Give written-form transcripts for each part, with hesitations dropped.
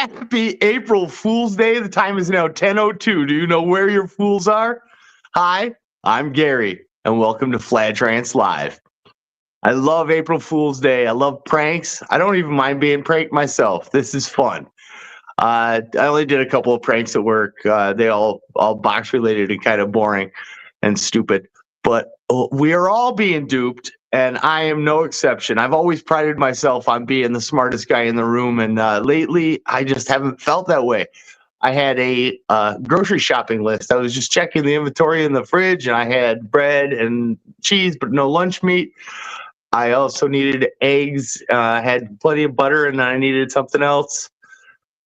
Happy April Fool's Day. The time is now 10:02. Do you know where your fools are? Hi, I'm Gary, and welcome to Fladge Rants Live. I love April Fool's Day. I love pranks. I don't even mind being pranked myself. This is fun. I only did a couple of pranks at work. They all box related and kind of boring and stupid. But we are all being duped, and I am no exception. I've always prided myself on being the smartest guy in the room, and lately I just haven't felt that way. I had a grocery shopping list. I was just checking the inventory in the fridge, and I had bread and cheese, but no lunch meat. I also needed eggs, had plenty of butter, and I needed something else.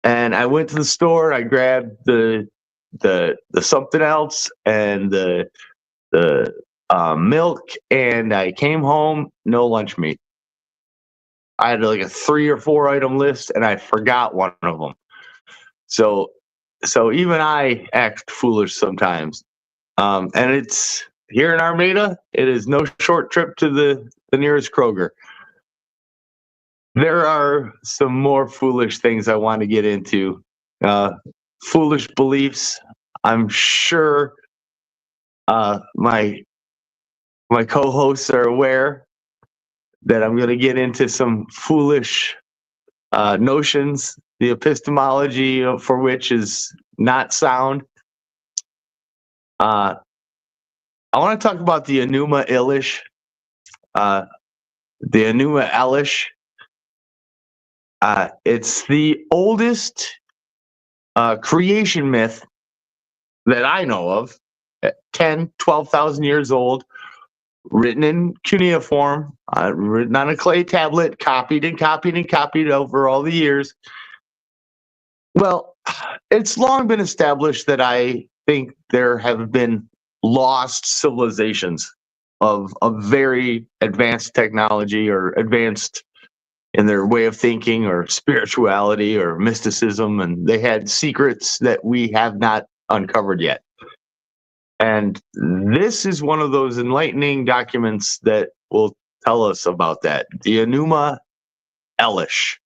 And I went to the store. I grabbed the something else and the milk, and I came home. No lunch meat. I had like a 3 or 4 item list, and I forgot one of them. So even I act foolish sometimes. And it's here in Armada. It is no short trip to the nearest Kroger. There are some more foolish things I want to get into. Foolish beliefs. I'm sure my co-hosts are aware that I'm going to get into some foolish notions, the epistemology for which is not sound. I want to talk about the Enuma Elish. The Enuma Elish. It's the oldest creation myth that I know of, 10, 12,000 years old, written in cuneiform, written on a clay tablet, copied and copied and copied over all the years. Well, it's long been established that I think there have been lost civilizations of very advanced technology or advanced in their way of thinking or spirituality or mysticism, and they had secrets that we have not uncovered yet. And this is one of those enlightening documents that will tell us about that, the Enuma Elish.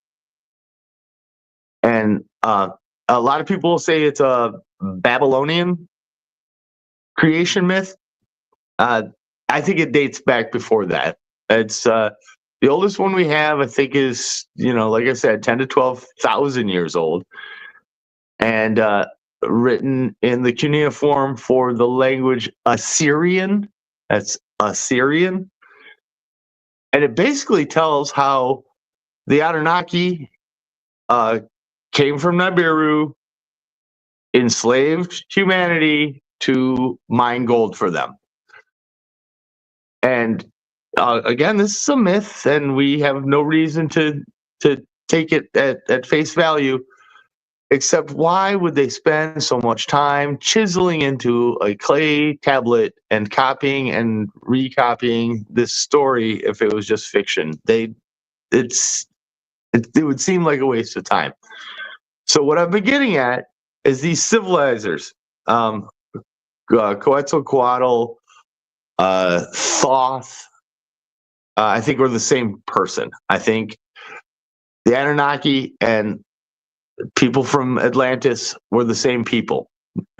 And a lot of people say it's a Babylonian creation myth. I think it dates back before that. It's the oldest one we have, I think, is, like I said, 10 to 12,000 years old, and written in the cuneiform for the language Assyrian. That's Assyrian. And it basically tells how the Anunnaki came from Nibiru, enslaved humanity to mine gold for them. And again, this is a myth, and we have no reason to take it at face value, except why would they spend so much time chiseling into a clay tablet and copying and recopying this story if it was just fiction? It would seem like a waste of time. So what I've been getting at is these civilizers, Quetzalcoatl, Thoth. I think we're the same person. I think the Anunnaki and people from Atlantis were the same people.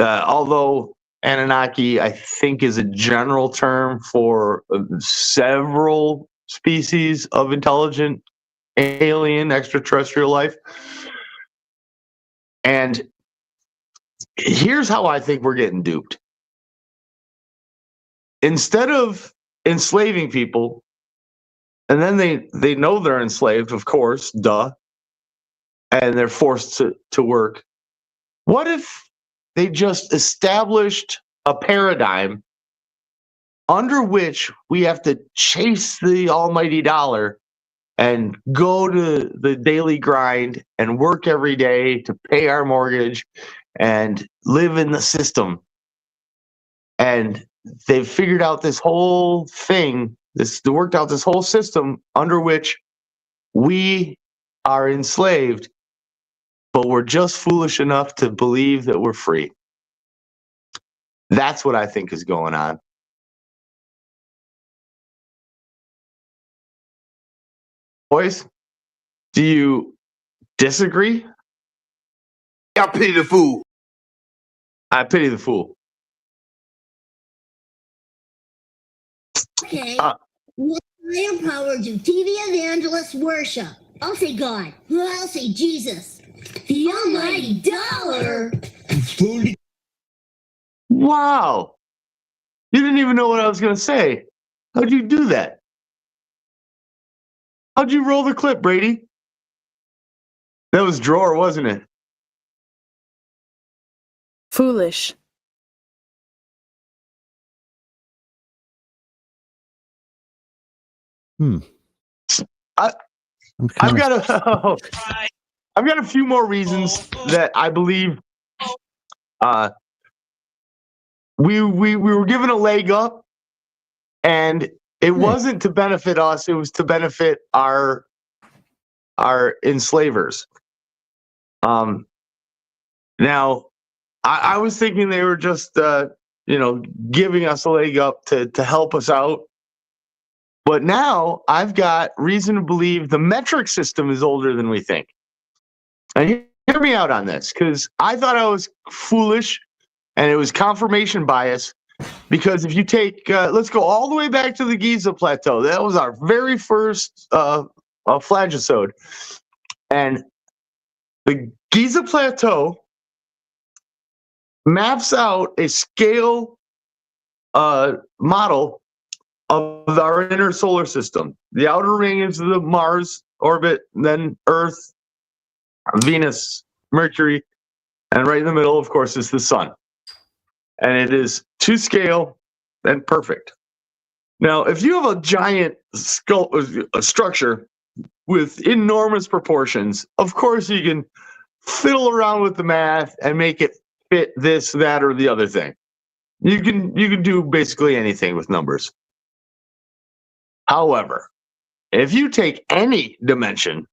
Although Anunnaki, I think, is a general term for several species of intelligent alien extraterrestrial life. And here's how I think we're getting duped. Instead of enslaving people, and then they know they're enslaved, of course, duh, and they're forced to work. What if they just established a paradigm under which we have to chase the almighty dollar and go to the daily grind and work every day to pay our mortgage and live in the system? And they've figured out this whole thing, worked out this whole system under which we are enslaved, but we're just foolish enough to believe that we're free. That's what I think is going on. Boys, do you disagree? I pity the fool. I pity the fool. Okay. What higher power do TV evangelists worship? I'll say God. I'll say Jesus. The almighty dollar. Wow. You didn't even know what I was going to say. How'd you do that? How'd you roll the clip, Brady? That was drawer, wasn't it? Foolish. I've got a few more reasons that I believe we were given a leg up, and it wasn't to benefit us, it was to benefit our enslavers. Now I was thinking they were just giving us a leg up to help us out. But now I've got reason to believe the metric system is older than we think. And hear me out on this, because I thought I was foolish, and it was confirmation bias. Because if you take, let's go all the way back to the Giza Plateau. That was our very first Fladge episode. And the Giza Plateau maps out a scale model of our inner solar system. The outer ring is the Mars orbit, then Earth, Venus, Mercury, and right in the middle, of course, is the sun. And it is to scale and perfect. Now, if you have a giant structure with enormous proportions, of course you can fiddle around with the math and make it fit this, that, or the other thing. You can do basically anything with numbers. However, if you take any dimension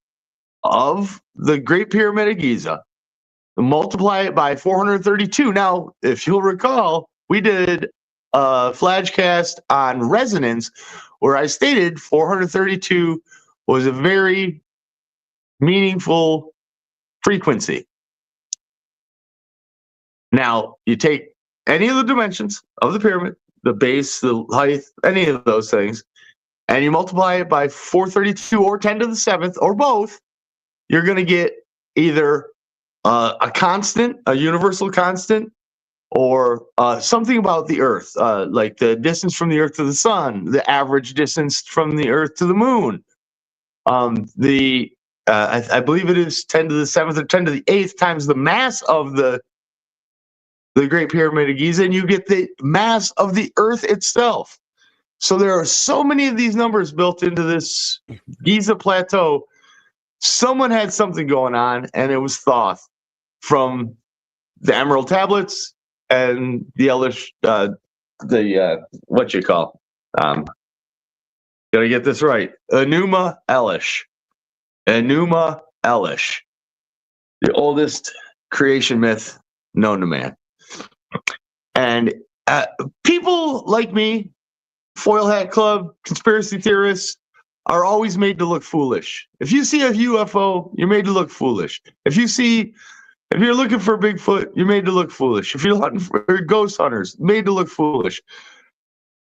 of the Great Pyramid of Giza, multiply it by 432. Now, if you'll recall, we did a Fladgecast on resonance where I stated 432 was a very meaningful frequency. Now, you take any of the dimensions of the pyramid, the base, the height, any of those things, and you multiply it by 432 or 10 to the 7th or both, you're going to get either a constant, a universal constant, or something about the Earth, like the distance from the Earth to the sun, the average distance from the Earth to the moon. I believe it is 10 to the 7th or 10 to the 8th times the mass of the Great Pyramid of Giza, and you get the mass of the Earth itself. So there are so many of these numbers built into this Giza Plateau. Someone had something going on, and it was Thoth from the Emerald Tablets and the Elish, what you call, gotta get this right, Enuma Elish, the oldest creation myth known to man. And people like me, Foil Hat Club, conspiracy theorists, are always made to look foolish. If you see a UFO, you're made to look foolish. If you're looking for Bigfoot, you're made to look foolish. If you're hunting for ghost hunters, made to look foolish.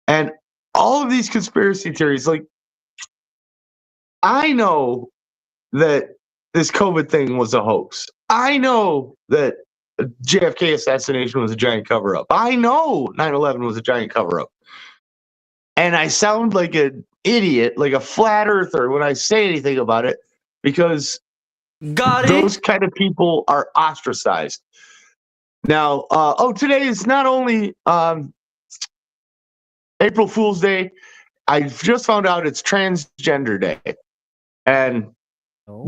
And all of these conspiracy theories, like, I know that this COVID thing was a hoax. I know that JFK assassination was a giant cover-up. I know 9/11 was a giant cover-up. And I sound like an idiot, like a flat earther when I say anything about it, because those kind of people are ostracized. Now, today is not only April Fool's Day, I just found out it's Transgender Day. And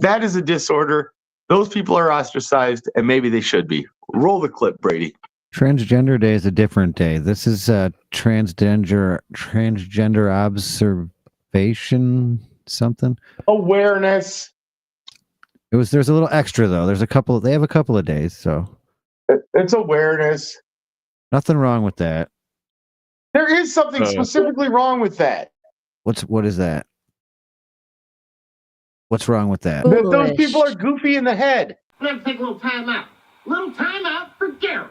that is a disorder. Those people are ostracized, and maybe they should be. Roll the clip, Brady. Transgender Day is a different day. This is transgender observation something. Awareness. There's a little extra though. They have a couple of days, so it's awareness. Nothing wrong with that. There is something specifically wrong with that. What is that? What's wrong with that? Those people are goofy in the head. Let's take a little time out. Little timeout for Gary.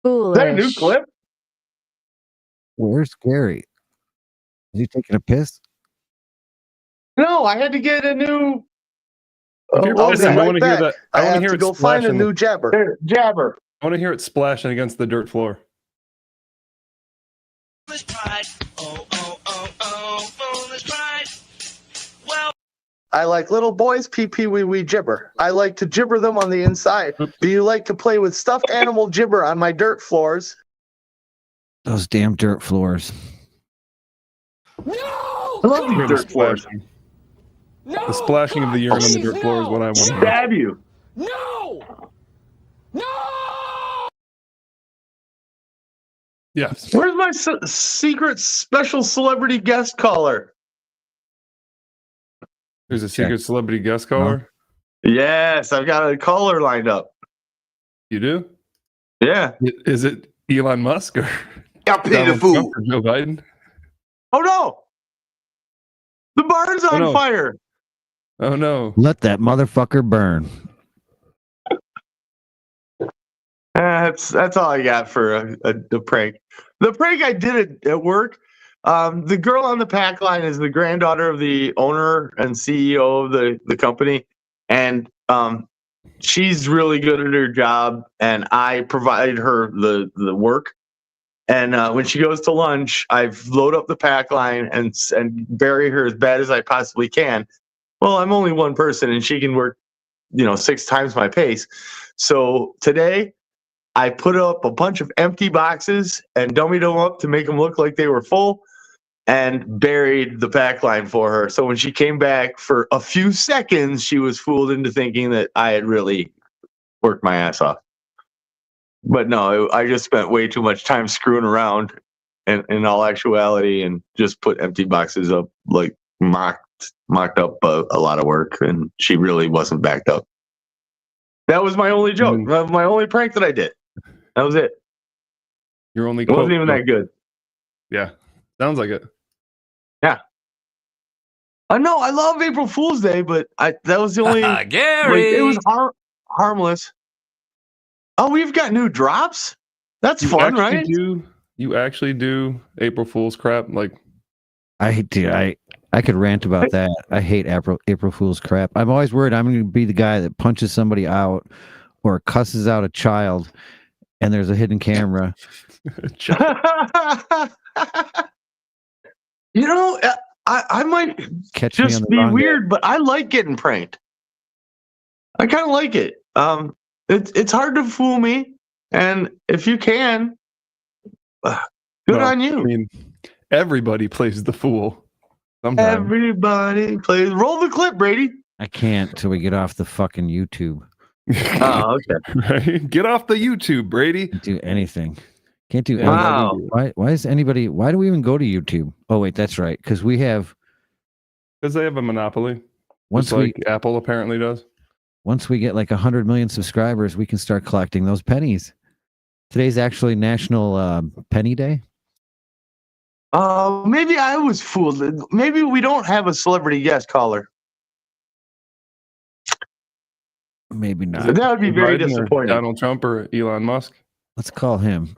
Is that a new Foolish. clip? Where's Gary? Is he taking a piss? No, I had to get a new. If you're I'll pissing, be I right want to hear back. that. I want have to hear to it go find a splashing. new jabber. There, jabber. I want to hear it splashing against the dirt floor. Foolish pride. Oh, oh, oh, oh, foolish pride. Well, I like little boys pee pee wee wee gibber. I like to gibber them on the inside. Do you like to play with stuffed animal gibber on my dirt floors? Those damn dirt floors. No! I love Hear these the dirt floors. splashing. No! The splashing of the urine on the dirt floor is what I want to hear. Stab you. No! No! Yes. Where's my secret special celebrity guest caller? There's a secret celebrity guest caller. Yes, I've got a caller lined up. You do? Yeah. Is it Elon Musk or I'll pay the Donald fool. Trump or Joe Biden? Oh no! The barn's on no. fire. Oh no! Let that motherfucker burn. That's all I got for a prank. The prank I did at work. The girl on the pack line is the granddaughter of the owner and CEO of the company, and she's really good at her job. And I provide her the work. And when she goes to lunch, I've load up the pack line and bury her as bad as I possibly can. Well, I'm only one person, and she can work, 6 times my pace. So today, I put up a bunch of empty boxes and dummied them up to make them look like they were full, and buried the pack line for her. So when she came back for a few seconds, she was fooled into thinking that I had really worked my ass off. But no, I just spent way too much time screwing around in all actuality, and just put empty boxes up, like mocked up a lot of work, and she really wasn't backed up. That was my only joke, my only prank that I did. That was it. Your only It wasn't quote, even that good. Yeah, sounds like it. Yeah. No, I love April Fool's Day, but that was the only Gary. it was harmless. Oh, we've got new drops. That's You fun, actually right? You actually do April Fool's crap? Like, I could rant about that. I hate April Fool's crap. I'm always worried I'm going to be the guy that punches somebody out or cusses out a child, and there's a hidden camera. I might Catch me on just the be wrong weird, but I like getting pranked. I kind of like it. It's hard to fool me, and if you can, good on you. I mean, everybody plays the fool. Sometimes. Everybody plays. Roll the clip, Brady. I can't till we get off the fucking YouTube. Oh, okay. Right? Get off the YouTube, Brady. Can't do anything. Can't do anything. Wow. Why is anybody? Why do we even go to YouTube? Oh wait, that's right. Because we have. Because they have a monopoly. Once Just like Apple apparently does. Once we get like 100 million subscribers, we can start collecting those pennies. Today's actually National Penny Day. Maybe I was fooled. Maybe we don't have a celebrity guest caller. Maybe not. That would be very Biden or disappointing. Donald Trump or Elon Musk. Let's call him.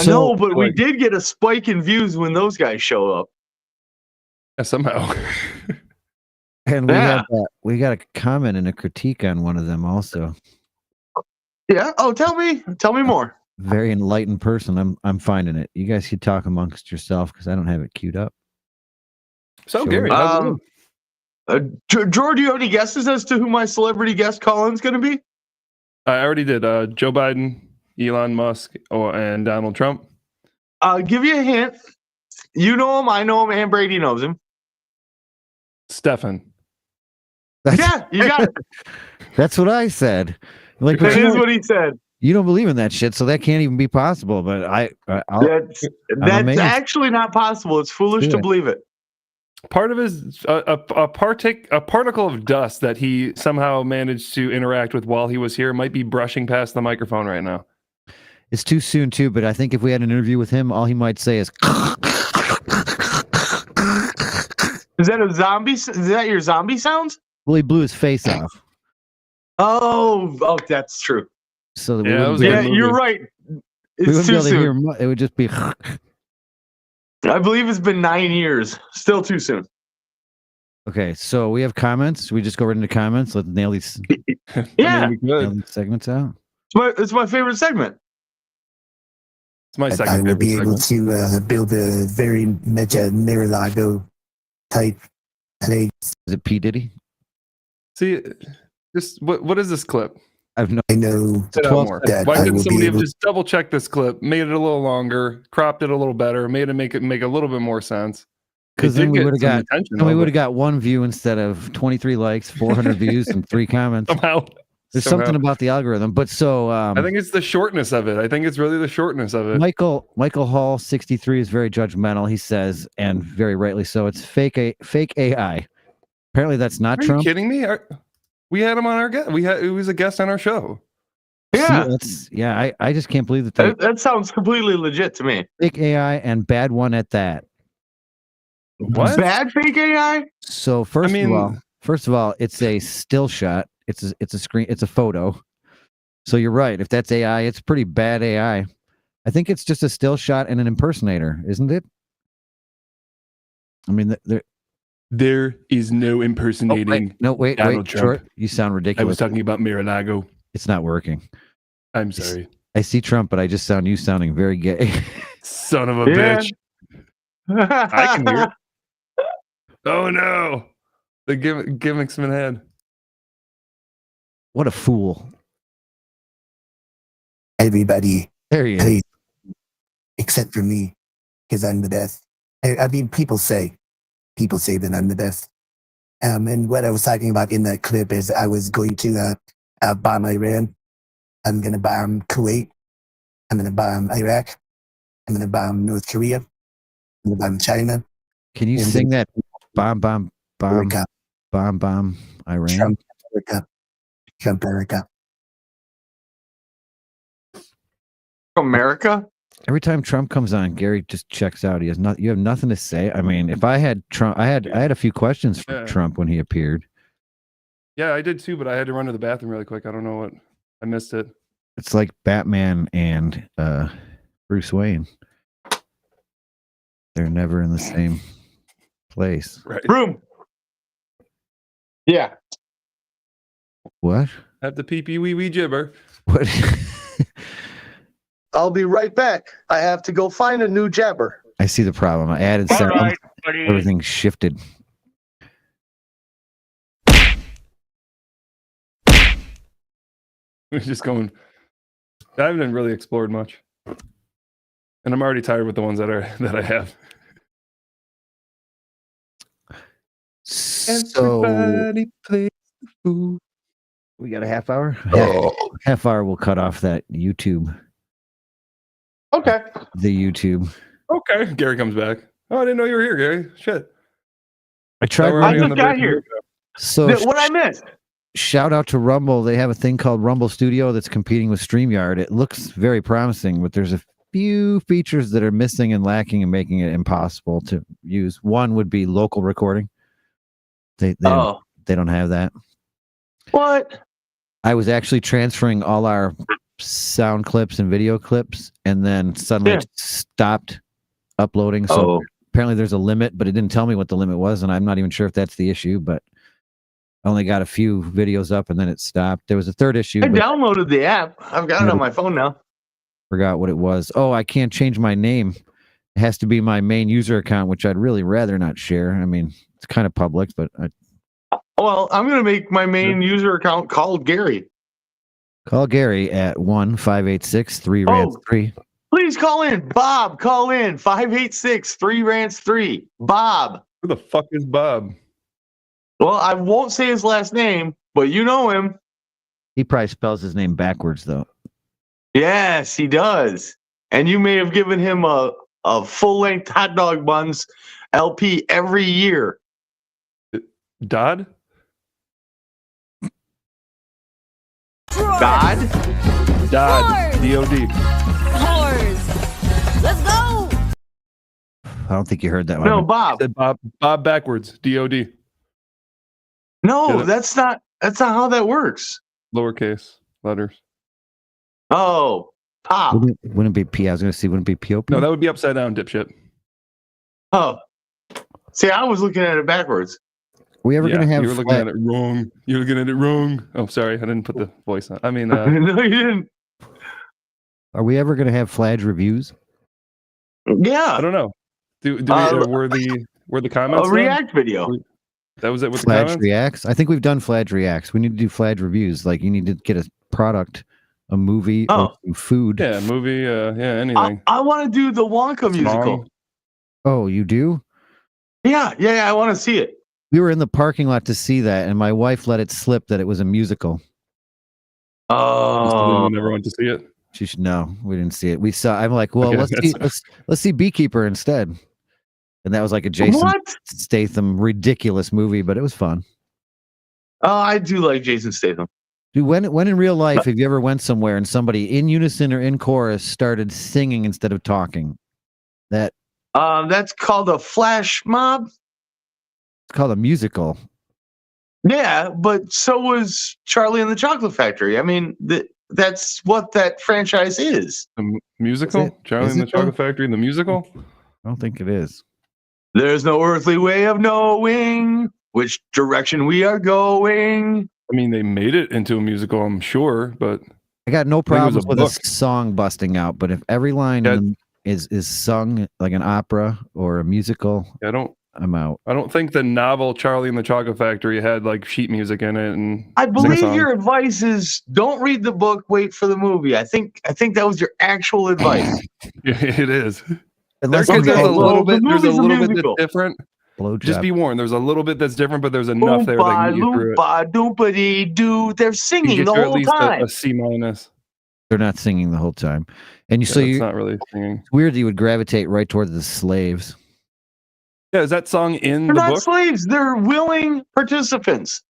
No, but we did get a spike in views when those guys show up. Yeah, somehow. And we got a comment and a critique on one of them also. Yeah. Oh, tell me more. Very enlightened person. I'm finding it. You guys should talk amongst yourself because I don't have it queued up. So Sure. Gary, how's it going? George, do you have any guesses as to who my celebrity guest call-in's going to be? I already did. Joe Biden, Elon Musk, and Donald Trump. I'll give you a hint. You know him, I know him, and Brady knows him. Stefan. Yeah, you got it. That's what I said. Like, That is what he said. you don't believe in that shit, so that can't even be possible. But That's amazed. actually not possible. It's foolish to believe it. Part of his a particle of dust that he somehow managed to interact with while he was here might be brushing past the microphone right now. It's too soon too. But I think if we had an interview with him, all he might say is. Is that a zombie? Is that your zombie sounds? Well, he blew his face off. Oh, that's true. So that we Yeah, that wouldn't was be a able- Yeah, good movie. you're right. we It's wouldn't be too able to hear. soon. It would just be. I believe it's been 9 years. Still too soon. Okay, so we have comments. We just go right into comments. Let's nail these, Yeah, we nail could. these segments out. it's my favorite segment. It's my I second will favorite be able segment. to build a very much a Mar-a-Lago type place. Is it P Diddy? See, just what is this clip? I've no. I know Sit out 12 more. that Why I couldn't will somebody be have able. just double checked this clip, made it a little longer, cropped it a little better, make a little bit more sense? Because It then did we get would have some got. attention, And we though, would have got 1 view instead of 23 likes, 400 views, and 3 comments. but somehow. There's somehow. something about the algorithm. But so I think it's the shortness of it. I think it's really the shortness of it. Michael Hall 63 is very judgmental. He says, and very rightly so. It's fake AI. Apparently, that's not Are you Trump. kidding me? We had him on our guest. He was a guest on our show. Yeah, I just can't believe that they that sounds completely legit to me. fake AI and bad one at that. What? Bad fake AI? So first of all, it's a still shot. It's a screen. It's a photo. So you're right. If that's AI, it's pretty bad AI. I think it's just a still shot and an impersonator, isn't it? I mean, There is no impersonating. wait, Donald Trump. Short. You sound I ridiculous. was talking about Mar-a-Lago. It's not working. I'm sorry. I see Trump, but I just sounding very gay. Son of a Yeah. bitch. I can hear it. Oh no. The gimmicks been had. What a fool! Everybody There he is. hates except for me because I'm the best. I mean, people say that I'm the best. And what I was talking about in that clip is I was going to bomb Iran. I'm going to bomb Kuwait. I'm going to bomb Iraq. I'm going to bomb North Korea. I'm going to bomb China. Can you And sing that? Bomb, America. Iran. Trump, America. Trump, America. America? Every time Trump comes on, Gary just checks out. He has not. You have nothing to say. I mean, if I had Trump, I had a few questions for Yeah. Trump when he appeared. Yeah, I did too, but I had to run to the bathroom really quick. I don't know what I missed it. It's like Batman and Bruce Wayne. They're never in the same place. Right. Room. Yeah. What? At the pee pee wee wee gibber. What? I'll be right back. I have to go find a new jabber. I see the problem. I added All sound. right, buddy. Everything shifted. We're just going. I haven't really explored much. And I'm already tired with the ones that I have. So Everybody plays the fool. we got a half hour. Oh. Half hour. We'll cut off that YouTube. Okay. The YouTube. Okay. Gary comes back. Oh, I didn't know you were here, Gary. Shit. I tried. We're I already on just the got breaking here. news now. So What I missed? shout out to Rumble. They have a thing called Rumble Studio that's competing with StreamYard. It looks very promising, but there's a few features that are missing and lacking and making it impossible to use. One would be local recording. They don't have that. What? I was actually transferring all our sound clips and video clips, and then suddenly Yeah. it stopped uploading. So apparently there's a limit, but it didn't tell me what the limit was, and I'm not even sure if that's the issue, but I only got a few videos up and then it stopped. There was a third issue, I but downloaded the app. I've got it on my phone now. forgot what it was. Oh, I can't change my name. It has to be my main user account, which I'd really rather not share. I mean, it's kind of public, but Well, I'm going to make my main user account called Gary. call Gary at 1-586-3-RANTS-3. Please call in. Bob, call in. 586-3-RANTS-3. Bob. Who the fuck is Bob? Well, I won't say his last name, but you know him. He probably spells his name backwards, though. Yes, he does. And you may have given him a full-length hot dog buns LP every year. Dodd? God? Dodd. D-O-D. Whores. Let's go. I don't think you heard that one. No, Bob. Said Bob backwards. D-O-D. No, Yeah. that's not how that works. lowercase letters. Oh, pop. Wouldn't it be P? I was going to see. Wouldn't it be POP? No, that would be upside down, dipshit. Oh, see, I was looking at it backwards. We ever going to have? You were looking at it wrong. You're looking at it wrong. Oh, sorry, I didn't put the voice on. I mean, No, you didn't. Are we ever going to have Fladge reviews? Yeah, I don't know. Do were the comments a done? react video. That was it with the Fladge comments? reacts. I think we've done Fladge reacts. We need to do Fladge reviews. Like you need to get a product, a movie, or some food. Yeah, movie. Yeah, anything. I want to do the Wonka musical. Song. Oh, you do? Yeah. I want to see it. We were in the parking lot to see that, and my wife let it slip that it was a musical. Oh, You never went to see it. She should know. We didn't see it. We saw. I'm like, well, Okay, let's see Beekeeper instead. And that was like a Jason what? Statham ridiculous movie, but it was fun. Oh, I do like Jason Statham. Dude, when in real life have you ever went somewhere and somebody in unison or in chorus started singing instead of talking? That's called a flash mob. It's called a musical. Yeah, but so was Charlie and the Chocolate Factory. I mean, that's what that franchise is. The musical? Charlie and the Chocolate Factory, the musical? I don't think it is. There's no earthly way of knowing which direction we are going. I mean, they made it into a musical, I'm sure, but I got no problems with book. a song busting out, but if every line is sung like an opera or a musical, I'm out. I don't think the novel Charlie and the Chocolate Factory had like sheet music in it. And I believe your advice is don't read the book, wait for the movie. I think that was your actual advice. Yeah, it is. Unless There's a little bit that's musical. different. Blowjob. Just be warned, there's a little bit that's different, but there's enough there that can get you through it. Doompa-dee-doo. They're singing the You get whole at least time. a C minus. They're not singing the whole time, and It's not really singing. It's weird that you would gravitate right towards the slaves. Yeah, is that song in They're the not book? slaves. They're willing participants.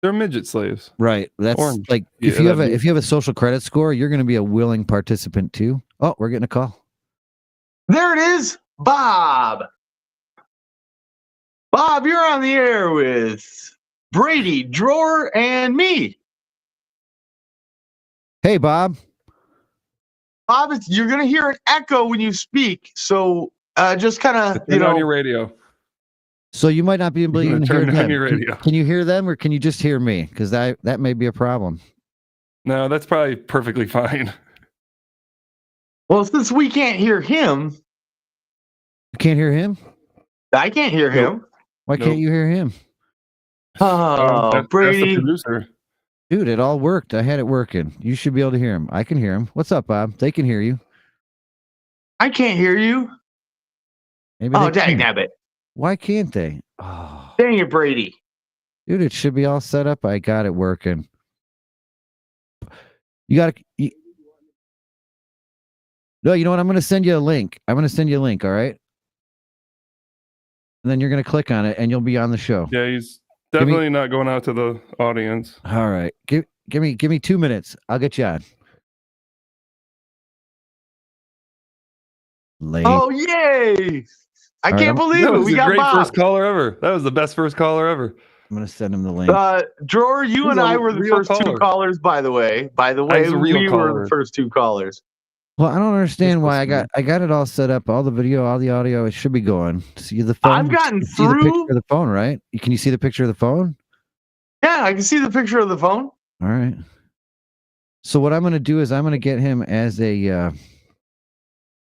They're midget slaves. Right. That's Orange. like if you have a social credit score, you're going to be a willing participant too. Oh, we're getting a call. There it is, Bob. Bob, you're on the air with Brady, Drawer, and me. Hey, Bob. Bob, you're going to hear an echo when you speak. So just kind of, Turn on your radio. So you might not be able to even hear Turn on them. your radio. Can you hear them or can you just hear me? Because that may be a problem. No, that's probably perfectly fine. Well, since we can't hear him. You can't hear him? I can't hear him. Why can't you hear him? Oh, Brady. That's the producer. Dude, it all worked. I had it working. You should be able to hear him. I can hear him. What's up, Bob? They can hear you. I can't hear you. Maybe Oh, they dang can. it. Why can't they? Oh, Dang it, Brady. dude, it should be all set up. I got it working. You got to. No, you know what? I'm going to send you a link. All right? And then you're going to click on it and you'll be on the show. Yeah, he's definitely not going out to the audience. All right. Give me 2 minutes. I'll get you on. Late. Oh, yay. I All can't right, believe That it. was We the got great Bob. first caller ever. That was the best first caller ever. I'm going to send him the link. Drawer, you He's and a I were the real first two caller. callers, by the way. He's a real we were caller. the first two callers. Well, I don't understand why I supposed got it all set up, all the video, all the audio. It should be going. See the phone. I've gotten You see the through. picture of the phone, right? Can you see the picture of the phone? Yeah, I can see the picture of the phone. All right. So what I'm going to do is I'm going to get him as a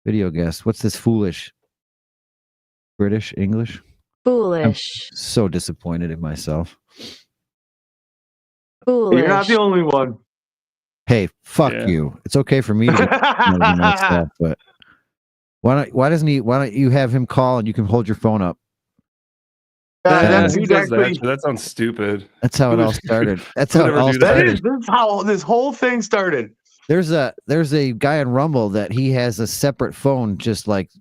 video guest. What's this foolish? British, English? Foolish. So disappointed in myself. Foolish. You're not the only one. Hey, fuck Yeah. you. It's okay for me to get myself, but why don't you have him call and you can hold your phone up? That's Who does exactly. that sounds stupid. That's how it all started. That's how it Never all do that. started. This is how this whole thing started. There's a guy on Rumble that he has a separate phone just like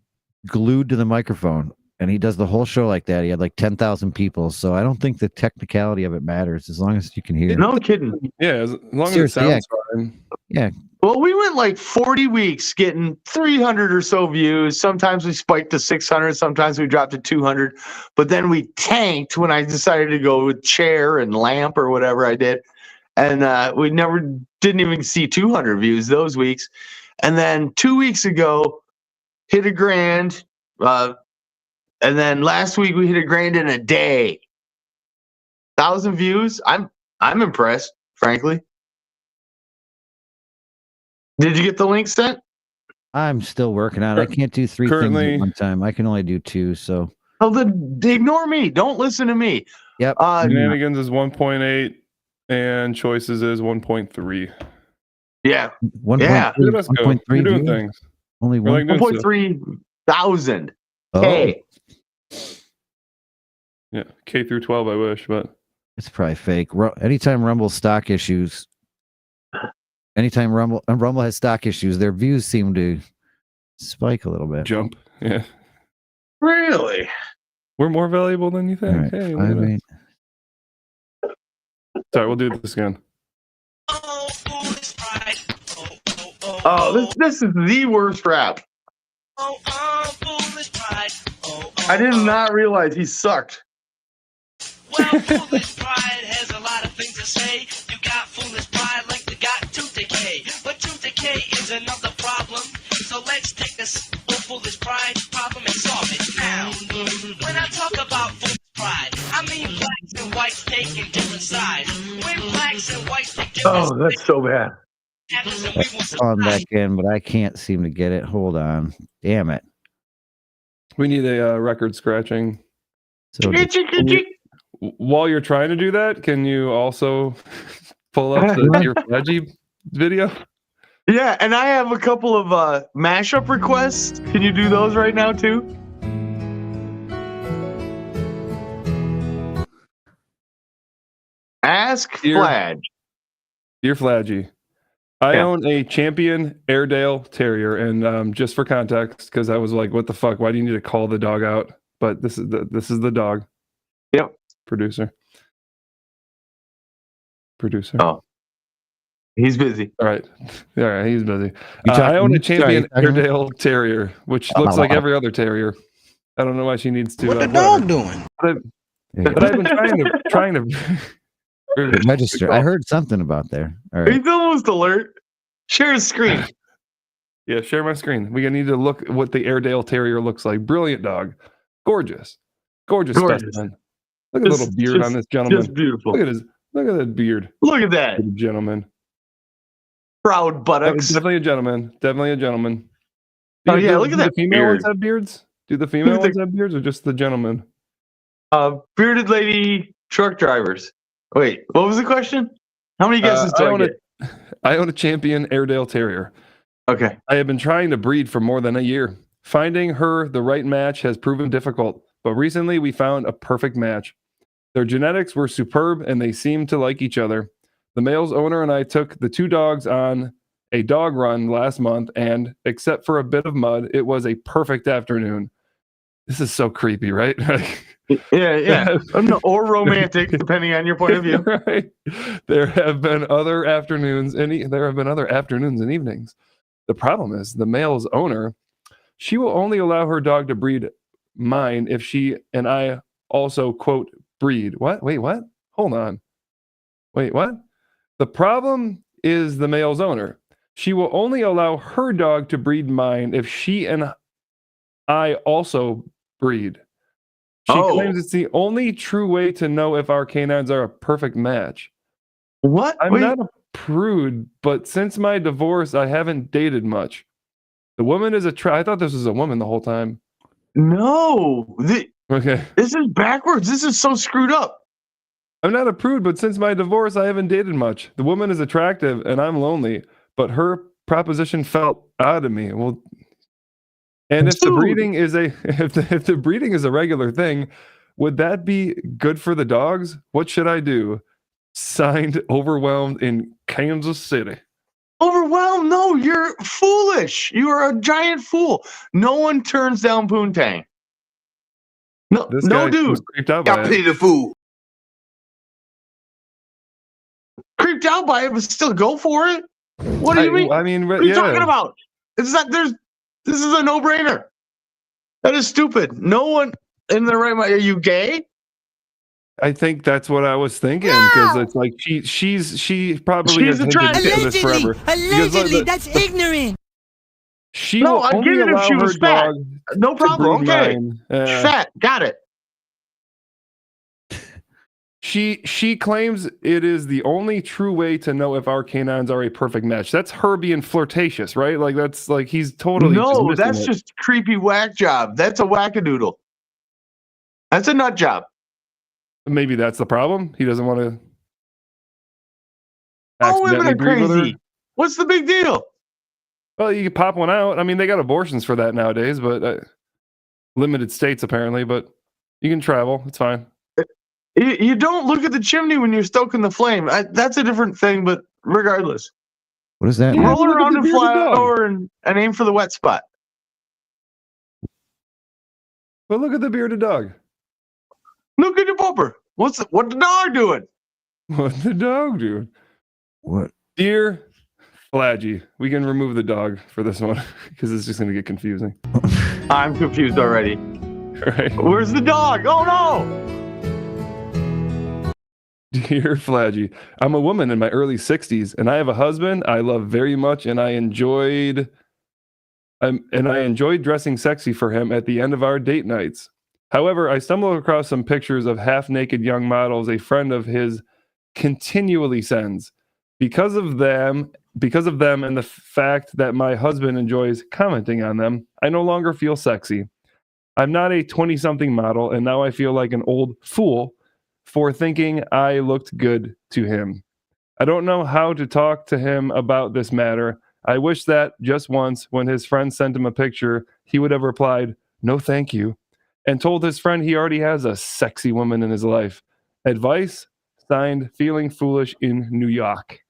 glued to the microphone, and he does the whole show like that. He had like 10,000 people, so I don't think the technicality of it matters as long as you can hear. No kidding. Yeah, as long Seriously, as it sounds fine. Yeah, Well, we went like 40 weeks getting 300 or so views. Sometimes we spiked to 600. Sometimes we dropped to 200. But then we tanked when I decided to go with chair and lamp or whatever I did. and we never didn't even see 200 views those weeks. And then 2 weeks ago, hit a grand. And then last week we hit a grand in a day. 1,000 views. I'm impressed, frankly. Did you get the link sent? I'm still working on it. I can't do three things Currently- at one time. I can only do two. So Oh, then ignore me. Don't listen to me. yep. Shenanigans is 1.8 and choices is 1.3. Yeah, 1.3, Yeah. Look at us go. 1.3 You're doing views? things. Only We're one. like doing stuff. 1.3 thousand. Oh, Hey, Yeah, K through 12, I wish, but it's probably fake. Anytime Rumble stock issues, anytime Rumble has stock issues, their views seem to spike a little bit. jump. Yeah. really? We're more valuable than you All think. right, Hey, look at 5, that. Sorry, we'll do this again. Oh, foolish pride. Oh, this is the worst rap. Foolish pride. I did not realize he sucked. Well, foolish pride has a lot of things to say. You got foolish pride like you got tooth decay. But tooth decay is another problem. So let's take this foolish pride problem and solve it now. When I talk about foolish pride, I mean blacks and whites taking different sides. When blacks and whites take different Oh, that's so bad. sides, and we want on to back in, but I can't seem to get it. Hold on. Damn it. We need a record scratching. So While you're trying to do that, can you also pull up your Fladgy video? Yeah, and I have a couple of mashup requests. Can you do those right now too? Ask Dear- Fladge. Dear Fladgy, I Yeah. own a champion Airedale Terrier, and just for context, because I was like, "What the fuck? Why do you need to call the dog out?" But this is the dog. Yep. Producer. Oh. He's busy. All right. He's busy. You talking- I own a sorry, champion you talking- Airedale Terrier, which looks like every other terrier. I don't know why she needs to. What the whatever. dog doing? But I've been trying to register. I heard something about there. All right. He's almost alert. Share his screen. Yeah, share my screen. We need to look at what the Airedale Terrier looks like. Brilliant dog. Gorgeous. Gorgeous specimen. Look at the little beard on this gentleman. Just beautiful. Look at that beard. Look at that. Good gentleman. Proud buttocks. Definitely a gentleman. Definitely a gentleman. Oh, yeah, look at that The female beard. ones have beards? Do the female Look at ones have beards or just the gentlemen? Bearded lady truck drivers. Wait, what was the question? How many guesses do I get? I own a champion Airedale Terrier. Okay. I have been trying to breed for more than a year. Finding her the right match has proven difficult, but recently we found a perfect match. Their genetics were superb and they seemed to like each other. The male's owner and I took the two dogs on a dog run last month, and except for a bit of mud, it was a perfect afternoon. This is so creepy, right? Yeah. Or romantic, depending on your point of view. Right. There have been other afternoons and evenings. The problem is the male's owner, she will only allow her dog to breed mine if she and I also, quote, breed. What? Wait, what? Hold on. Wait, what? The problem is the male's owner. She will only allow her dog to breed mine if she and I also breed. She claims it's the only true way to know if our canines are a perfect match. What? I'm Wait. not a prude, but since my divorce, I haven't dated much. The woman is I thought this was a woman the whole time. No. Okay. This is backwards. This is so screwed up. I'm not a prude, but since my divorce, I haven't dated much. The woman is attractive and I'm lonely, but her proposition felt odd to me. Well, and if the breeding is if the breeding is a regular thing, would that be good for the dogs? What should I do? Signed, Overwhelmed in Kansas City. Overwhelmed? No, you're foolish. You are a giant fool. No one turns down Poontang. No, This no, guy dude. was creeped out by it. the fool. Creeped out by it, but still go for it. What do you mean? I mean, What are you yeah. talking about? It's not. This is a no-brainer. That is stupid. No one in their right mind. Are you gay? I think that's what I was thinking because it's like she probably She's has hinted attractive. to this forever. Allegedly, that's ignorant. She No, will I'd only get it if allow she her was fat. dog No to problem. breed Okay. mine. Fat. Got it. She claims it is the only true way to know if our canines are a perfect match. That's her being flirtatious, right? Like that's like he's totally No, just missing that's it. just creepy whack job. That's a wackadoodle. That's a nut job. Maybe that's the problem. He doesn't want to. All women accidentally are breed with her. crazy. What's the big deal? Well, you can pop one out. I mean, they got abortions for that nowadays, but limited states apparently. But you can travel. It's fine. You don't look at the chimney when you're stoking the flame. That's a different thing, but regardless. What does that Yeah. mean? Roll look at around the and bearded fly dog. over and aim for the wet spot. But look at the bearded dog. Look at the bumper. What the dog doing? What the dog do? What? Dear Fladgy, we can remove the dog for this one because it's just going to get confusing. I'm confused already. Right. Where's the dog? Oh no! Dear Fladgy, I'm a woman in my early 60s and I have a husband I love very much and I enjoyed dressing sexy for him at the end of our date nights. However, I stumbled across some pictures of half-naked young models a friend of his continually sends. Because of them and the fact that my husband enjoys commenting on them, I no longer feel sexy. I'm not a 20-something model and now I feel like an old fool for thinking I looked good to him. I don't know how to talk to him about this matter. I wish that just once, when his friend sent him a picture, he would have replied, "No, thank you," and told his friend he already has a sexy woman in his life. Advice, signed, Feeling Foolish in New York.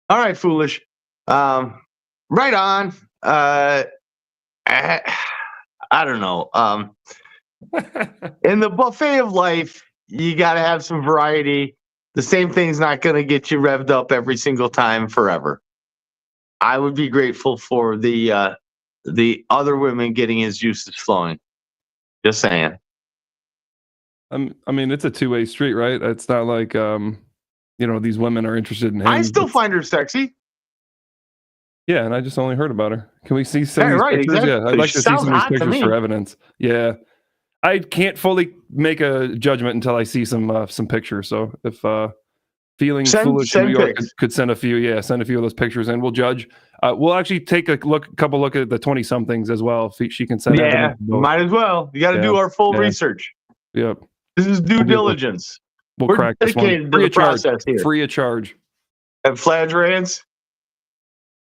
All right, foolish. Right on. I don't know. In the buffet of life, you got to have some variety. The same thing's not going to get you revved up every single time forever. I would be grateful for the other women getting his juices flowing. Just saying. I mean, it's a two-way street, right? It's not like these women are interested in him. I still find her sexy. Yeah, and I just only heard about her. Can we see some Hey, of these right, pictures? exactly. Yeah, I'd like She to see sounds some of these hot to pictures me. for evidence. Yeah, I can't fully make a judgment until I see some pictures. So if Feeling Foolish in New York could send a few of those pictures, and we'll judge. We'll actually take a couple look at the 20-somethings as well. If she can send. Yeah, might as well. You got to do our full research. Yep. This is due diligence. We're crack dedicated this one. to the process here. Free of charge. And Fladge Rants.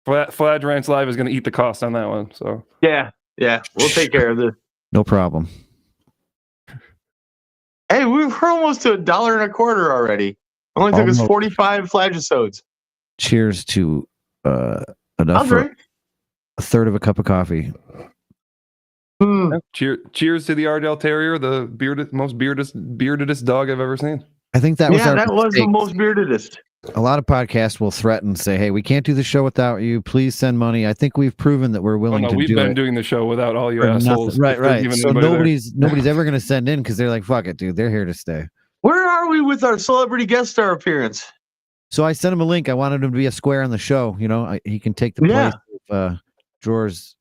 Fladge Rants Live is going to eat the cost on that one. So yeah, we'll take care of this. No problem. Hey, we're almost to $1.25 already. Only took us 45 Fladgesodes. Cheers to enough for a third of a cup of coffee. Mm. Cheers to the Ardell Terrier, the most beardedest dog I've ever seen. I think that was the most beardedest. A lot of podcasts will threaten, say, "Hey, we can't do the show without you. Please send money." I think we've proven that we're willing to do it. We've been doing the show without all you assholes. Right. So nobody's ever going to send in because they're like, "Fuck it, dude. They're here to stay." Where are we with our celebrity guest star appearance? So I sent him a link. I wanted him to be a square on the show. You know, he can take the place of George's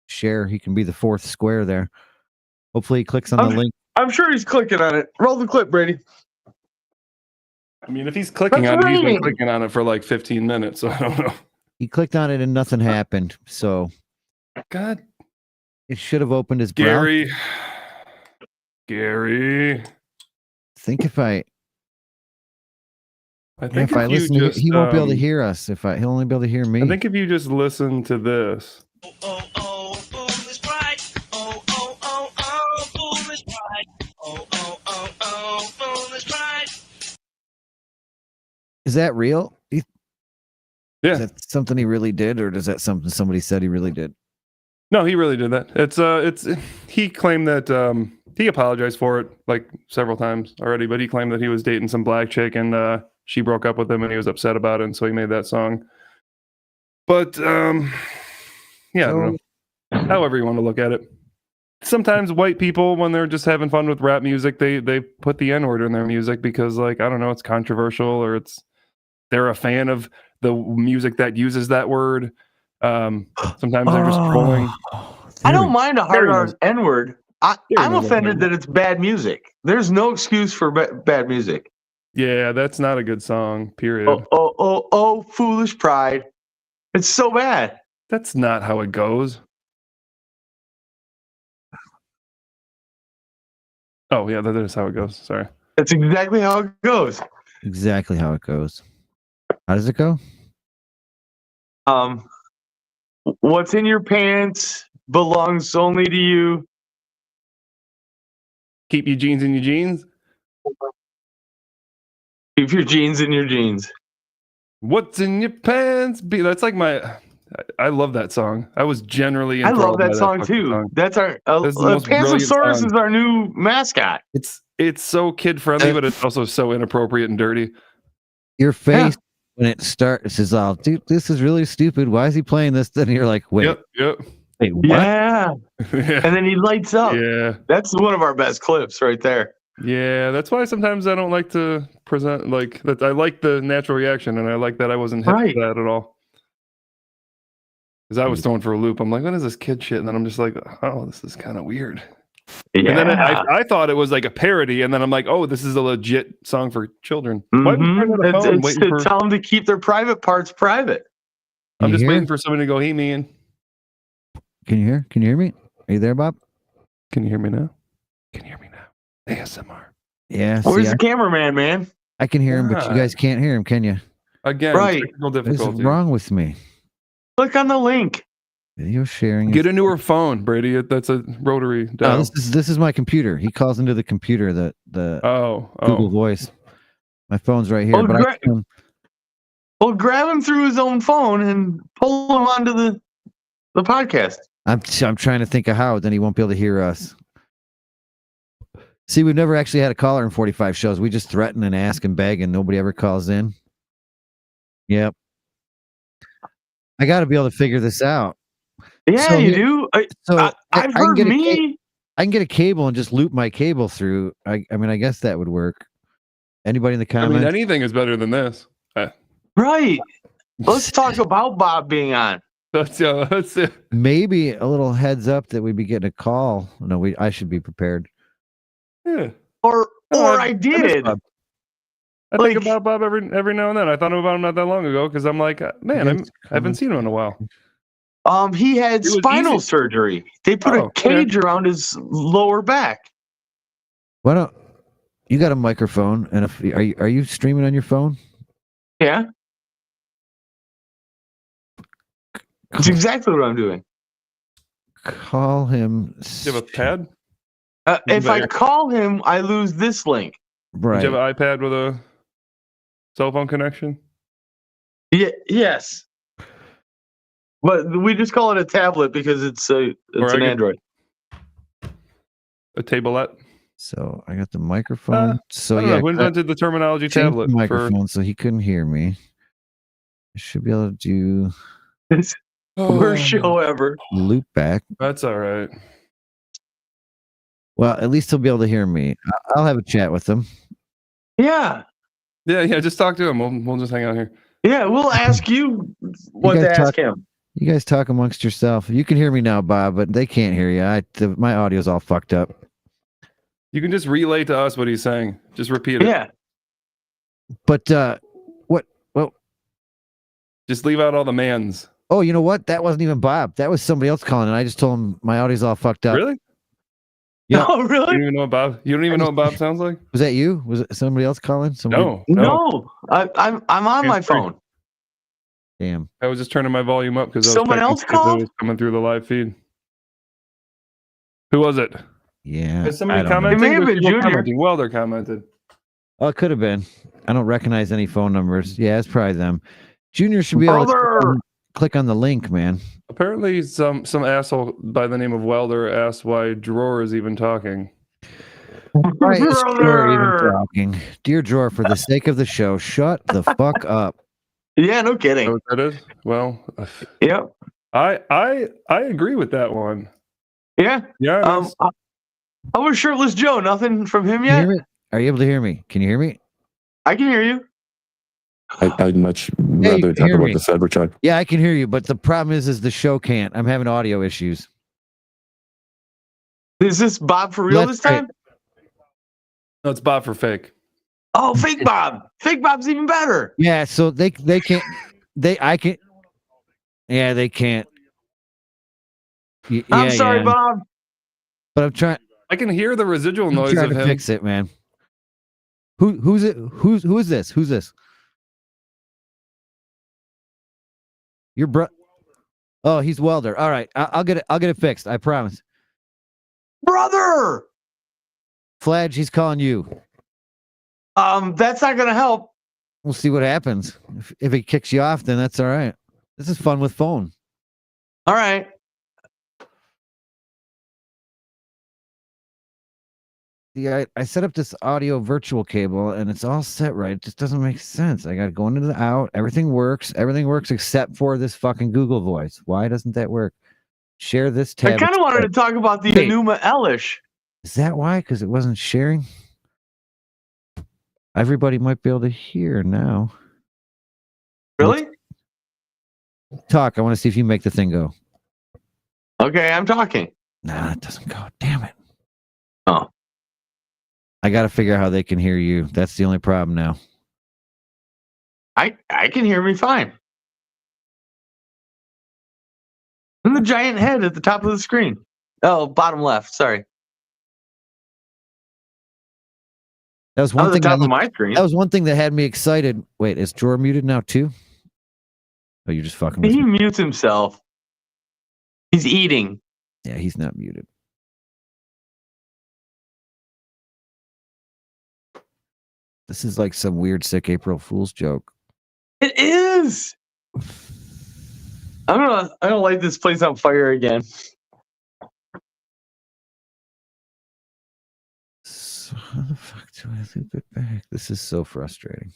share. He can be the fourth square there. Hopefully, he clicks on the link. I'm sure he's clicking on it. Roll the clip, Brady. I mean, if he's clicking on it, he's been clicking on it for like 15 minutes. So I don't know. He clicked on it and nothing happened. So, God, it should have opened his Gary. I think if I listen, he won't be able to hear us. He'll only be able to hear me. I think if you just listen to this. Foolish pride. Foolish pride. Foolish pride. Is that real? Yeah. Is that something he really did, or is that something somebody said he really did? No, he really did that. He claimed that he apologized for it like several times already, but he claimed that he was dating some black chick and she broke up with him and he was upset about it, and so he made that song. But I don't know. However you want to look at it. sometimes white people, when they're just having fun with rap music, they put the N-word in their music because, like, I don't know, it's controversial or they're a fan of the music that uses that word. Sometimes they're just trolling. I don't mind a hard N-word. I'm offended that it's bad music. There's no excuse for bad music. Yeah, that's not a good song, period. Oh, foolish pride. It's so bad. That's not how it goes. Oh, yeah, that is how it goes. Sorry. That's exactly how it goes. Exactly how it goes. How does it go? What's in your pants belongs only to you. Keep your jeans in your jeans. Keep your jeans in your jeans. What's in your pants? That's like I love that song. I was generally I love enthralled by that song too. song. That's our That's the most Pantsosaurus brilliant is our new mascot. It's so kid friendly, but it's also so inappropriate and dirty. Your face when it starts is all, dude, this is really stupid. Why is he playing this? Then you're like, wait, Yep. wait, what? Yeah. And then he lights up. Yeah. That's one of our best clips right there. Yeah, that's why sometimes I don't like to present like that. I like the natural reaction, and I like that I wasn't hip to that at all. Because I was thrown for a loop. I'm like, what is this kid shit? And then I'm just like, oh, this is kind of weird. Yeah. And then I thought it was like a parody, and then I'm like, oh, this is a legit song for children. Why are we turning on the phone It's to tell them to keep their private parts private. I'm just waiting for somebody to go, hey, man. Can you hear me? Are you there, Bob? Can you hear me now? Can you hear me now? ASMR. Yeah. Where's the cameraman, man? I can hear him, but you guys can't hear him, can you? Again, technical difficulty. What is wrong with me? Click on the link. Video sharing. Get a newer phone, Brady. That's a rotary dial. Oh, this is my computer. He calls into the computer, the Google Voice. My phone's right here. Well, grab him through his own phone and pull him onto the podcast. I'm trying to think of how. Then he won't be able to hear us. See, we've never actually had a caller in 45 shows. We just threaten and ask and beg, and nobody ever calls in. Yep. I got to be able to figure this out. Yeah, so you do. I've heard I can get a cable and just loop my cable through. I mean, I guess that would work. Anybody in the comments? I mean, anything is better than this. Right. Let's talk about Bob being on. That's it. Maybe a little heads up that we'd be getting a call. No, I should be prepared. Yeah. Or I did. I think about Bob every now and then. I thought about him not that long ago because I'm like, man, I haven't seen him in a while. He had spinal surgery. They put a cage around his lower back. Why don't you got a microphone? And are you streaming on your phone? Yeah. That's exactly what I'm doing. Call him. You have a pad? If I call him, I lose this link. Right. Do you have an iPad with a cell phone connection? Yeah. Yes. But we just call it a tablet because it's an Android. A tablet. So I got the microphone. So who invented the terminology tablet? The microphone, so he couldn't hear me. I should be able to do worst show ever. Loop back. That's all right. Well, at least he'll be able to hear me. I'll have a chat with him. Yeah. Yeah. Just talk to him. We'll just hang out here. Yeah, we'll ask you what to ask him. You guys talk amongst yourself. You can hear me now, Bob, but they can't hear you. My audio's all fucked up. You can just relay to us what he's saying. Just repeat it. Yeah. But what? Well, just leave out all the mans. Oh, you know what? That wasn't even Bob. That was somebody else calling, and I just told him my audio's all fucked up. Really? Yeah. Oh, really? You don't even know what Bob. You don't even know what Bob sounds like. Was that you? Was it somebody else calling? No. I'm on my phone. Damn. I was just turning my volume up because someone else called. It was coming through the live feed. Who was it? Yeah. Is somebody commenting? It may have been Junior. Well, they're commented. Oh, it could have been. I don't recognize any phone numbers. Yeah, it's probably them. Junior should be able to click on the link, man. Apparently, some asshole by the name of Welder asked why Drawer is even talking. Why is Drawer even talking? Dear Drawer, for the sake of the show, shut the fuck up. Yeah, no kidding. What that is? Well, yep. I agree with that one. Yeah. Yeah. Nice. How was Shirtless Joe? Nothing from him Can you yet? hear me? Are you able to hear me? Can you hear me? I can hear you. I'd much Yeah, you rather can talk hear about me. the Cybertruck. Yeah, I can hear you, but the problem is the show can't. I'm having audio issues. Is this Bob for real That's this time? No, it's Bob for fake. Oh, fake Bob. Fake Bob's even better. Yeah, so they can't. I can. Yeah, they can't. I'm sorry, Bob. But I'm trying. I can hear the residual I'm noise trying of to him. fix it, man. Who is it? Who is this? Who's this? Your bro. Oh, he's Welder. All right, I'll get it. I'll get it fixed. I promise. Brother. Fladge, he's calling you. That's not gonna help. We'll see what happens. If he kicks you off, then that's all right. This is fun with phone. All right. Yeah, I set up this audio virtual cable and it's all set right. It just doesn't make sense. I got to go into the out. Everything works. Everything works except for this fucking Google Voice. Why doesn't that work? Share this tab. I kind of wanted to talk about the Wait. Enuma Elish. Is that why? Because it wasn't sharing? Everybody might be able to hear now. Really? Talk. I want to see if you make the thing go. Okay, I'm talking. Nah, it doesn't go. Damn it. Oh. I got to figure out how they can hear you. That's the only problem now. I can hear me fine. And the giant head at the top of the screen. Oh, bottom left. Sorry. That was On one the thing. top of my screen. That was one thing that had me excited. Wait, is Jor muted now too? Oh, you're just fucking with He me. mutes himself. He's eating. Yeah, he's not muted. This is like some weird, sick April Fool's joke. It is. I'm gonna light this place on fire again. So how the fuck do I loop it back? This is so frustrating.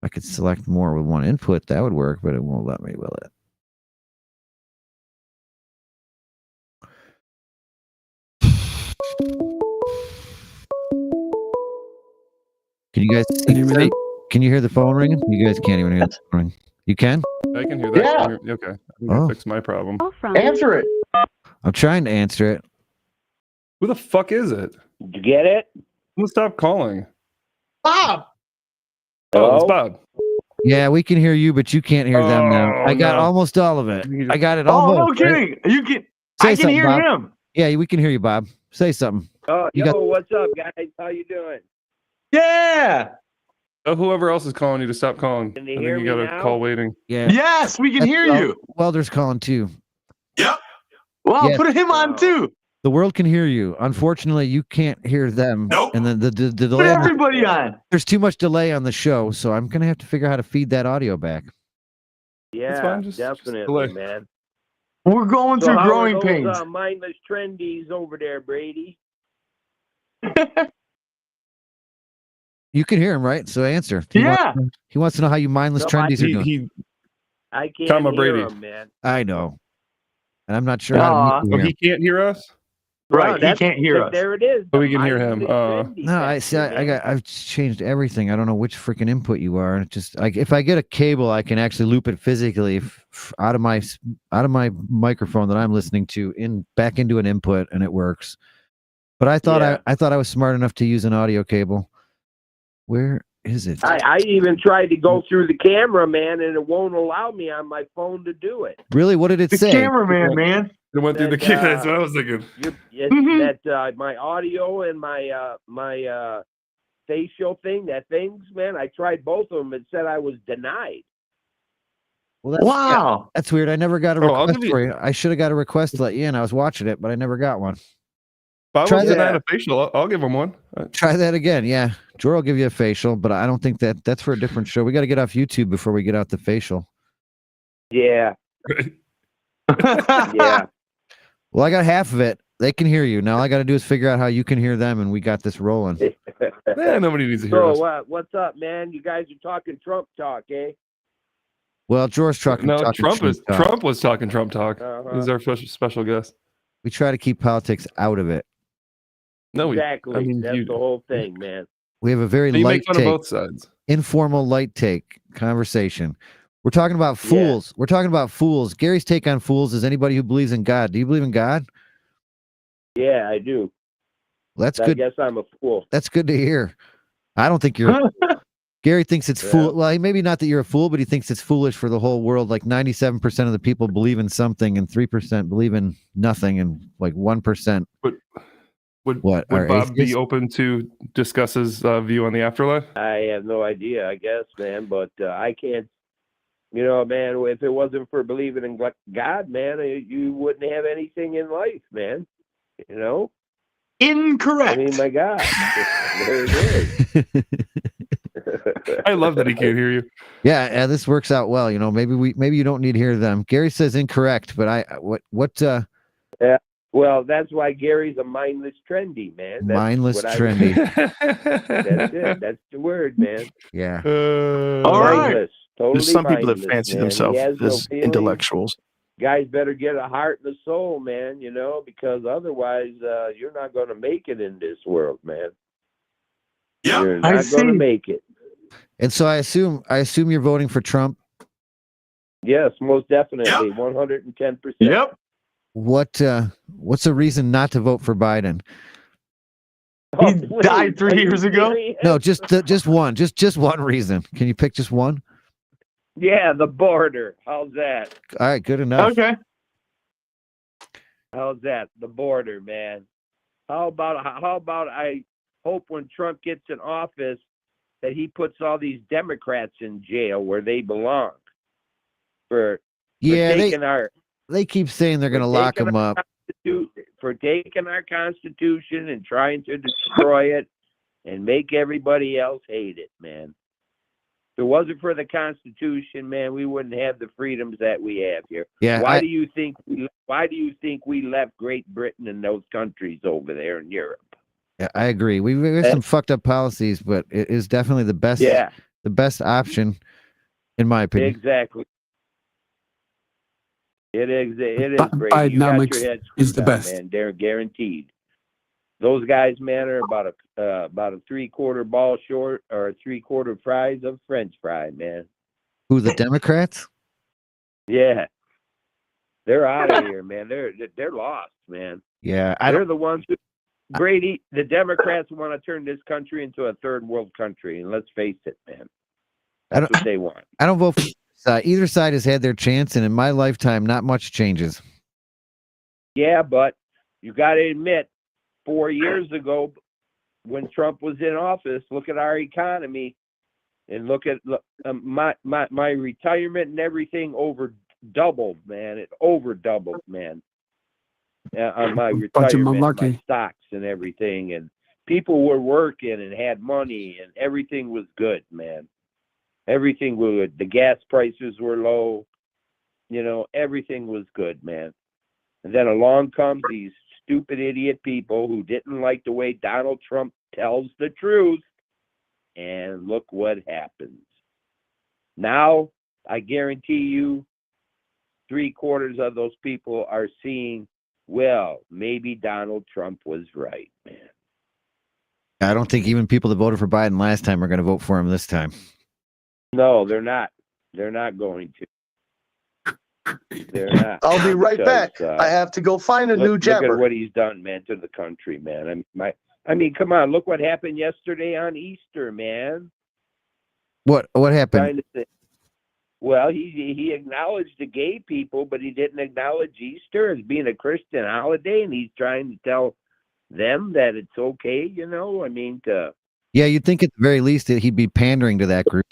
I could select more with one input, that would work, but it won't let me, will it? Can you guys see? Can you hear the phone ringing? You guys can't even hear the phone ring. You can? I can hear that. Yeah. Okay. I think I fixed my problem. Answer it. I'm trying to answer it. Who the fuck is it? Did you get it? Let's stop calling. Bob. Oh, it's Bob. Yeah, we can hear you, but you can't hear them now. I got almost all of it. I got it Oh, almost. no kidding. You can. Say I can something, hear Bob. him. Yeah, we can hear you, Bob. Say something. Oh, You yo, got- what's up, guys? How you doing? Yeah. Oh, whoever else is calling you to stop calling. Can I you think hear you me got a now? call waiting. Yeah. Yes, we can hear you. Welder's calling too. Yep. Well, Yes. put him on too. The world can hear you. Unfortunately, you can't hear them. Nope. And then the Put delay. everybody on. There's too much delay on the show, so I'm gonna have to figure out how to feed that audio back. Yeah, fine, just definitely, delay. man. We're going So through how growing are those, pains. mindless trendies over there, Brady? You can hear him, right? So answer. Yeah. He wants to know how you mindless No, trendies are doing. He I can't Comma hear Brady. them, man. I know. And I'm not sure how Aw. to oh, hear he him. can't hear us. Right, he that's- can't hear us. There it is. But the we can hear him. mindless trendy No, I section, see. man. I've changed everything. I don't know which freaking input you are. It just like if I get a cable, I can actually loop it physically out of my microphone that I'm listening to back into an input, and it works. But I thought Yeah. I thought I was smart enough to use an audio cable. Where is it? I even tried to go through the camera, man, and it won't allow me on my phone to do it. Really? What did it The say? cameraman, man. It went through the That, kid. That's what I was thinking. Mhm. That my audio and my facial thing, man, I tried both of them and said I was denied. Well, that's, Wow. that's weird. I never got a Oh, I'll request give you- for you. I should have got a request to let you in. I was watching it, but I never got one. Bob Try was that. denying a facial. I'll give him one. Try that again. Yeah. Jor will give you a facial, but I don't think that's for a different show. We got to get off YouTube before we get out the facial. Yeah, yeah. Well, I got half of it. They can hear you. Now all I got to do is figure out how you can hear them, and we got this rolling. Yeah, nobody needs to hear us. So what's up, man? You guys are talking Trump talk, eh? Well, George talking. No, talking Trump is talk. Trump was talking Trump talk. Uh-huh. He's our special guest. We try to keep politics out of it. No, Exactly. I mean, That's you, the whole thing, man. We have a very you light make fun take, of both sides. informal light take conversation. We're talking about fools. We're talking about fools. Gary's take on fools is anybody who believes in God. Do you believe in God? Yeah, I do. That's I good. guess I'm a fool. That's good to hear. I don't think you're. Gary thinks it's fool. Well, maybe not that you're a fool, but he thinks it's foolish for the whole world. Like 97% of the people believe in something, and 3% believe in nothing, and like 1%. Would What? Are Bob be atheists? open to discuss his view on the afterlife? I have no idea, I guess, man, but I can't, man, if it wasn't for believing in God, man, you wouldn't have anything in life, man. Incorrect. I mean, my God. There it is. I love that he can't hear you. Yeah, this works out well. Maybe you don't need to hear them. Gary says incorrect, but Yeah. Well, that's why Gary's a mindless trendy, man. That's mindless what trendy. That's it. That's the word, man. Yeah. All right. Mindless. Totally There's some people that mindless, fancy man. themselves He has no as feelings. intellectuals. Guys better get a heart and a soul, man, because otherwise you're not going to make it in this world, man. Yeah, you're not going to make it. And so I assume you're voting for Trump. Yes, most definitely, 110%. Yep. What's a reason not to vote for Biden? He died 3 years ago. No, just one. Just one reason. Can you pick just one? Yeah, the border. How's that? All right, good enough. Okay. How's that? The border, man. How about I hope when Trump gets in office that he puts all these Democrats in jail where they belong for taking they keep saying they're going to lock them up. For taking our Constitution and trying to destroy it and make everybody else hate it, man. If it wasn't for the Constitution, man, we wouldn't have the freedoms that we have here. Yeah. Why do you think we left Great Britain and those countries over there in Europe? Yeah, I agree. We have some fucked up policies, but it is definitely the best. Yeah. The best option, in my opinion. Exactly. It is. Brady. You got your head is the screwed on, best. man. They're guaranteed. Those guys, man, are about a 3/4 ball short or 3/4 fries of French fry, man. Who, the Democrats? Yeah, they're out of here, man. They're lost, man. Yeah, They're the ones who, Brady. The Democrats want to turn this country into a third world country, and let's face it, man. That's what they want. I don't vote for either side has had their chance, and in my lifetime, not much changes. Yeah, but you got to admit, 4 years ago, when Trump was in office, look at our economy, and look at my retirement and everything over doubled, man. It over doubled, man. On my retirement, my stocks and everything, and people were working and had money, and everything was good, man. Everything was good. The gas prices were low. Everything was good, man. And then along comes these stupid idiot people who didn't like the way Donald Trump tells the truth. And look what happens. Now, I guarantee you, 3/4 of those people are seeing, well, maybe Donald Trump was right, man. I don't think even people that voted for Biden last time are going to vote for him this time. No, they're not. They're not going to. They're not. I'll be right back. I have to go find a new jabber. Look at what he's done, man, to the country, man. I mean, come on. Look what happened yesterday on Easter, man. What happened? Well, he acknowledged the gay people, but he didn't acknowledge Easter as being a Christian holiday, and he's trying to tell them that it's okay, I mean, Yeah, you'd think at the very least that he'd be pandering to that group.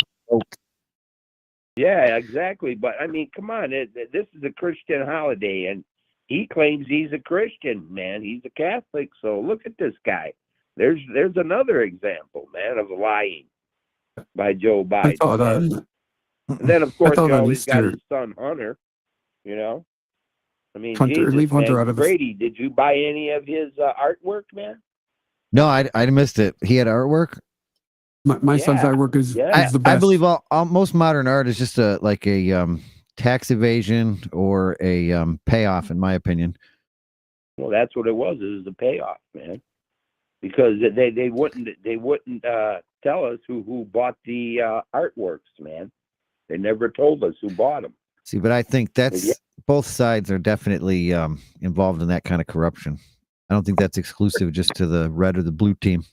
Yeah, exactly. But I mean, come on, this is a Christian holiday, and he claims he's a Christian, man. He's a Catholic. So look at this guy. There's another example, man, of lying by Joe Biden. And then, of course, he always got his son Hunter. I mean, Hunter, leave Hunter out of Brady, did you buy any of his artwork, man? No, I missed it. He had artwork? My son's artwork is the best. I believe most modern art is just a tax evasion or a payoff, in my opinion. Well, that's what it was. It was a payoff, man. Because they wouldn't tell us who bought the artworks, man. They never told us who bought them. See, but I think both sides are definitely involved in that kind of corruption. I don't think that's exclusive just to the red or the blue team.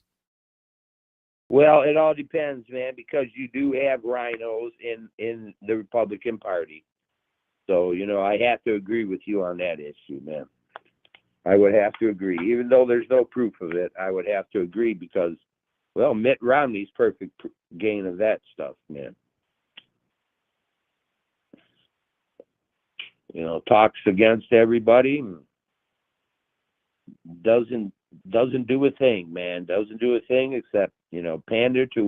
Well, it all depends, man, because you do have rhinos in the Republican Party. So, I have to agree with you on that issue, man. I would have to agree. Even though there's no proof of it, I would have to agree because, well, Mitt Romney's perfect gain of that stuff, man. Talks against everybody and doesn't do a thing, man. Doesn't do a thing except, pander to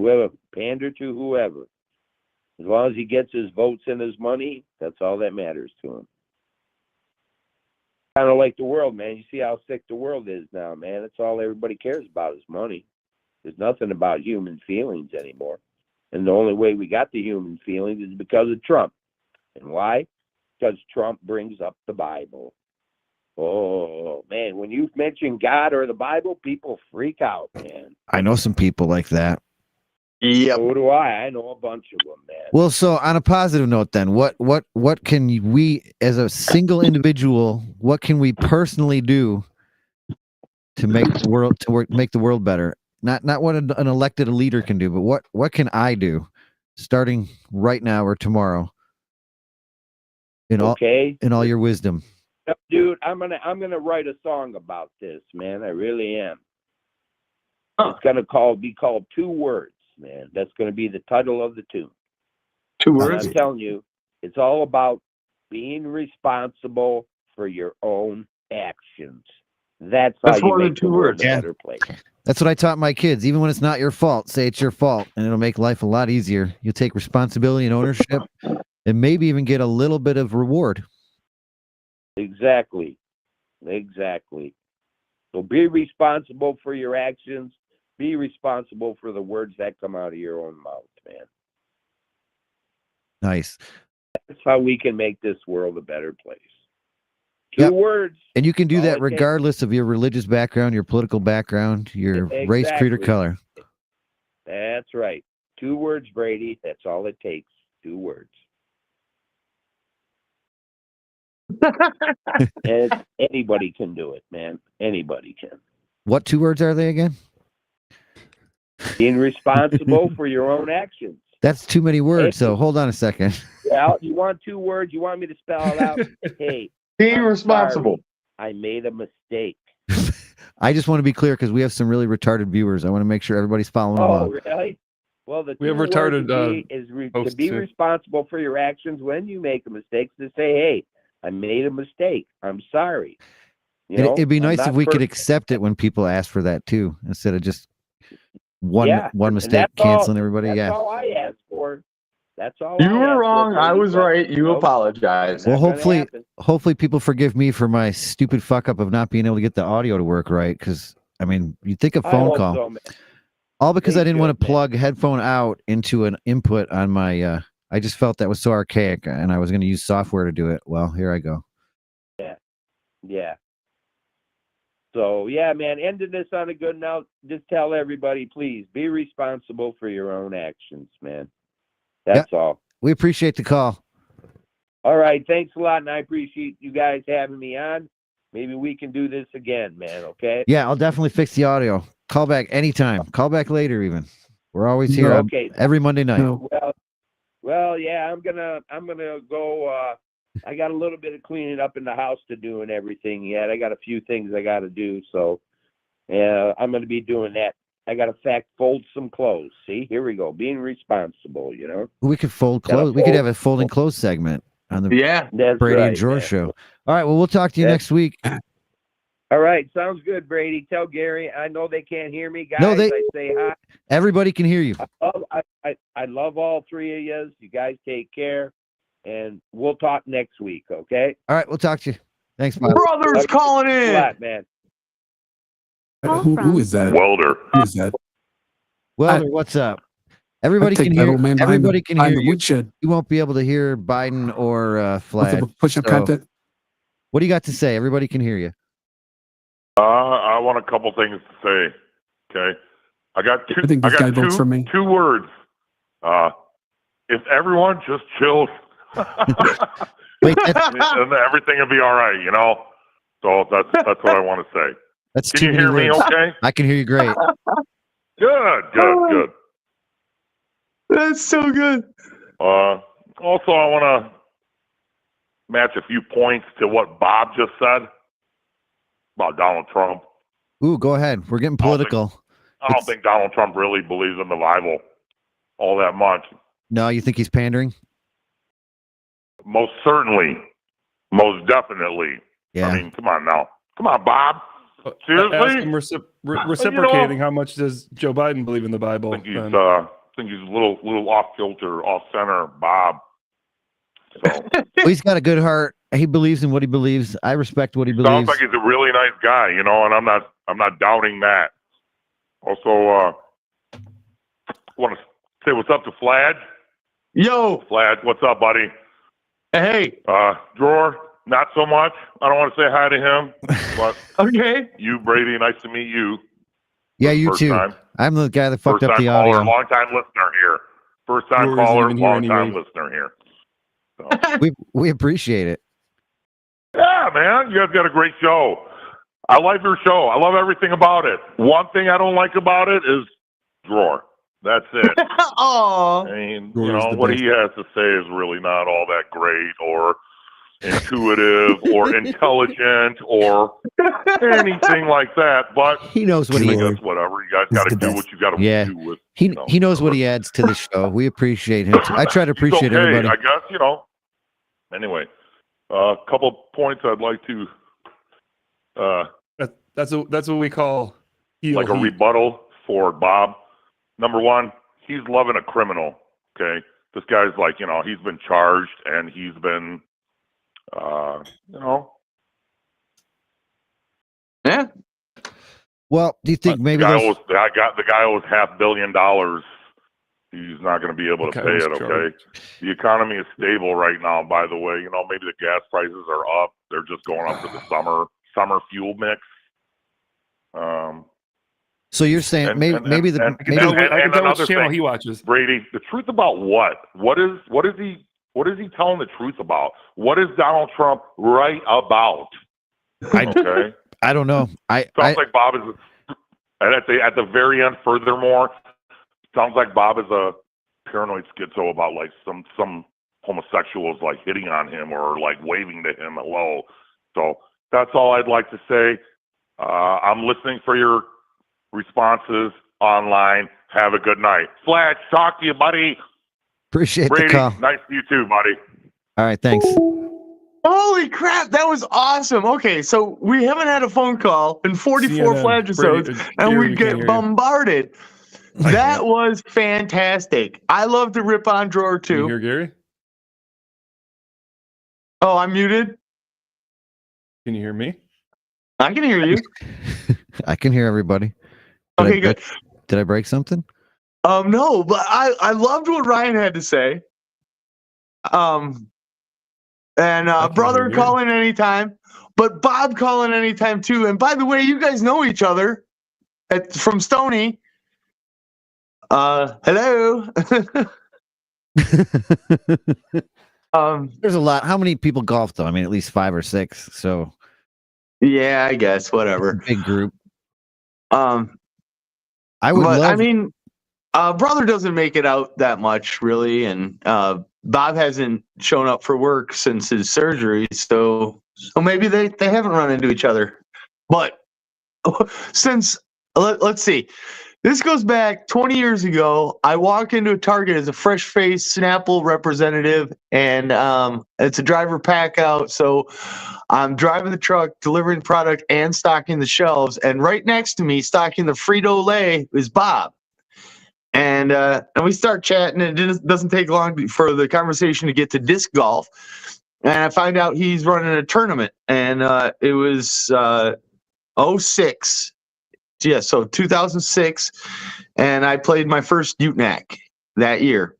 whoever. As long as he gets his votes and his money, that's all that matters to him. Kind of like the world, man. You see how sick the world is now, man. That's all everybody cares about is money. There's nothing about human feelings anymore. And the only way we got the human feelings is because of Trump. And why? Because Trump brings up the Bible. Oh, man, when you mention God or the Bible, people freak out, man. I know some people like that. Yeah. So do I. I know a bunch of them, man. Well, so on a positive note, then, what can we, as a single individual, what can we personally do to make the world make the world better? Not what an elected leader can do, but what can I do, starting right now or tomorrow? In all your wisdom. Dude, I'm gonna write a song about this, man. I really am. It's gonna be called 2 Words, man. That's gonna be the title of the tune. 2 words. I'm telling you, it's all about being responsible for your own actions. That's how you make the world a better place. That's what I taught my kids. Even when it's not your fault, say it's your fault, and it'll make life a lot easier. You'll take responsibility and ownership, and maybe even get a little bit of reward. Exactly. So be responsible for your actions. Be responsible for the words that come out of your own mouth, man. Nice. That's how we can make this world a better place. 2 words. And you can do that regardless of your religious background, your political background, your race, creed, or color. That's right. 2 words, Brady. That's all it takes. 2 words. And anybody can do it, man. Anybody can. What 2 words are they again? Being responsible for your own actions. That's too many words, so hold on a second. Well, you want 2 words? You want me to spell it out? Hey, being responsible. Sorry, I made a mistake. I just want to be clear because we have some really retarded viewers. I want to make sure everybody's following along. Oh, really? Well, we have retarded to be responsible for your actions when you make a mistake. To say, hey, I made a mistake. I'm sorry. It'd be nice if we could accept it when people ask for that too, instead of just one mistake canceling everybody. That's all I asked for. That's all. You were wrong. I was right. You apologize. Well, hopefully people forgive me for my stupid fuck up of not being able to get the audio to work right. Because you think a phone call, all because I didn't want to plug headphone out into an input on my. I just felt that was so archaic, and I was going to use software to do it. Well, here I go. Yeah. So, yeah, man, ending this on a good note, just tell everybody, please, be responsible for your own actions, man. That's all. We appreciate the call. All right, thanks a lot, and I appreciate you guys having me on. Maybe we can do this again, man, okay? Yeah, I'll definitely fix the audio. Call back anytime. Call back later even. We're always here every Monday night. Well, yeah, I'm gonna go. I got a little bit of cleaning up in the house to do and everything yet. I got a few things I got to do, so I'm gonna be doing that. I got to fold some clothes. See, here we go, being responsible. We could fold clothes. We could have a folding clothes segment on the Brady and George show. All right, well, we'll talk to you next week. All right, sounds good, Brady. Tell Gary I know they can't hear me, guys. No, I say hi. Everybody can hear you. I love all 3 of you. You guys take care, and we'll talk next week, okay? All right, we'll talk to you. Thanks, Bob. Brothers calling in. Lot, man. Who is that? Welder. Who is that? Welder, what's up? Everybody can hear. Everybody can hear the you. woodshed. You won't be able to hear Biden or Fladge. Push-up So, content. what do you got to say? Everybody can hear you. I want a couple things to say. Okay, I got two. I think this guy votes for me. 2 words. If everyone just chills, Wait, and everything will be all right. You know. So that's what I want to say. That's Can too you many hear me? words. Okay. I can hear you great. Good. That's so good. Also, I want to match a few points to what Bob just said about Donald Trump. Ooh, go ahead. We're getting political. I don't think Donald Trump really believes in the Bible all that much. No, you think he's pandering? Most certainly. Most definitely. Yeah. I mean, come on now. Come on, Bob. Seriously? Ask him reciprocating, how much does Joe Biden believe in the Bible? I think he's a little off kilter, off center, Bob. So Well, he's got a good heart. He believes in what he believes. I respect what he believes. sounds like he's a really nice guy, you know, and I'm not doubting that. Also, want to say what's up to Fladge. Yo, Fladge, what's up, buddy? Hey. Drawer, not so much. I don't want to say hi to him, but okay. You, Brady, nice to meet you. Yeah, you First too. time. I'm the guy that fucked up the caller, audio. long time listener here. First time Drawer isn't caller, even here long time anyway. listener here. So. We appreciate it. Yeah, man, you guys got a great show. I like your show. I love everything about it. One thing I don't like about it is Drawer. That's it. Oh. I mean, Drawer you know, is the what best. he has to say is really not all that great or intuitive or intelligent or anything like that. But He knows what he I guess whatever. You guys got to do what you got to Yeah. do with. He you know, he knows what he adds to the show. We appreciate him too. I try to It's appreciate okay, everybody. I guess, you know. Anyway, a couple points I'd like to That's what we call heel like a heat. rebuttal for Bob. Number one, he's loving a criminal. Okay, this guy's like, you know, he's been charged and he's been, you know, Yeah. Well, do you think maybe the those, guy owes $500 million. He's not going to be able to Okay, pay was it. Okay, the economy is stable right now. By the way, you know, maybe the gas prices are up. They're just going up for the summer fuel mix. so you're saying And- maybe and- maybe the and- maybe I can tell another which channel thing, he watches. Brady, the truth about what? What is he telling the truth about? What is Donald Trump right about? Okay, I don't know. sounds like Bob is, and at the very end, furthermore, sounds like Bob is a paranoid schizo about like some homosexuals like hitting on him or like waving to him hello. So that's all I'd like to say. I'm listening for your responses online. Have a good night. Fladge, talk to you, buddy. appreciate Brady, the call. nice to you too, buddy. All right, thanks. Holy crap, that was awesome. Okay, so we haven't had a phone call in 44 CNN, Fladge episodes, Brady, and Gary, we we can't get hear you. bombarded. That was fantastic. I love to rip on Drawer Can you too. hear Gary? Oh, I'm muted. Can you hear me? I can hear you. I can hear everybody. Okay, good. Did I break something? No, but I loved what Ryan had to say. And brother, hear you. call in anytime. But Bob, call in anytime too. And by the way, you guys know each other from Stony. Hello. There's a lot. How many people golf though? I mean, at least 5 or 6. So Yeah, I guess whatever. big group. I would but, love. I mean, brother doesn't make it out that much really, and Bob hasn't shown up for work since his surgery, so maybe they haven't run into each other. But since let's see. This goes back 20 years ago. I walk into a Target as a fresh-faced Snapple representative, and it's a driver pack out. So I'm driving the truck, delivering product, and stocking the shelves. And right next to me, stocking the Frito-Lay, is Bob. And we start chatting, and it doesn't take long for the conversation to get to disc golf. And I find out he's running a tournament, and it was 06. Yeah, so 2006, and I played my first Utnack, that year.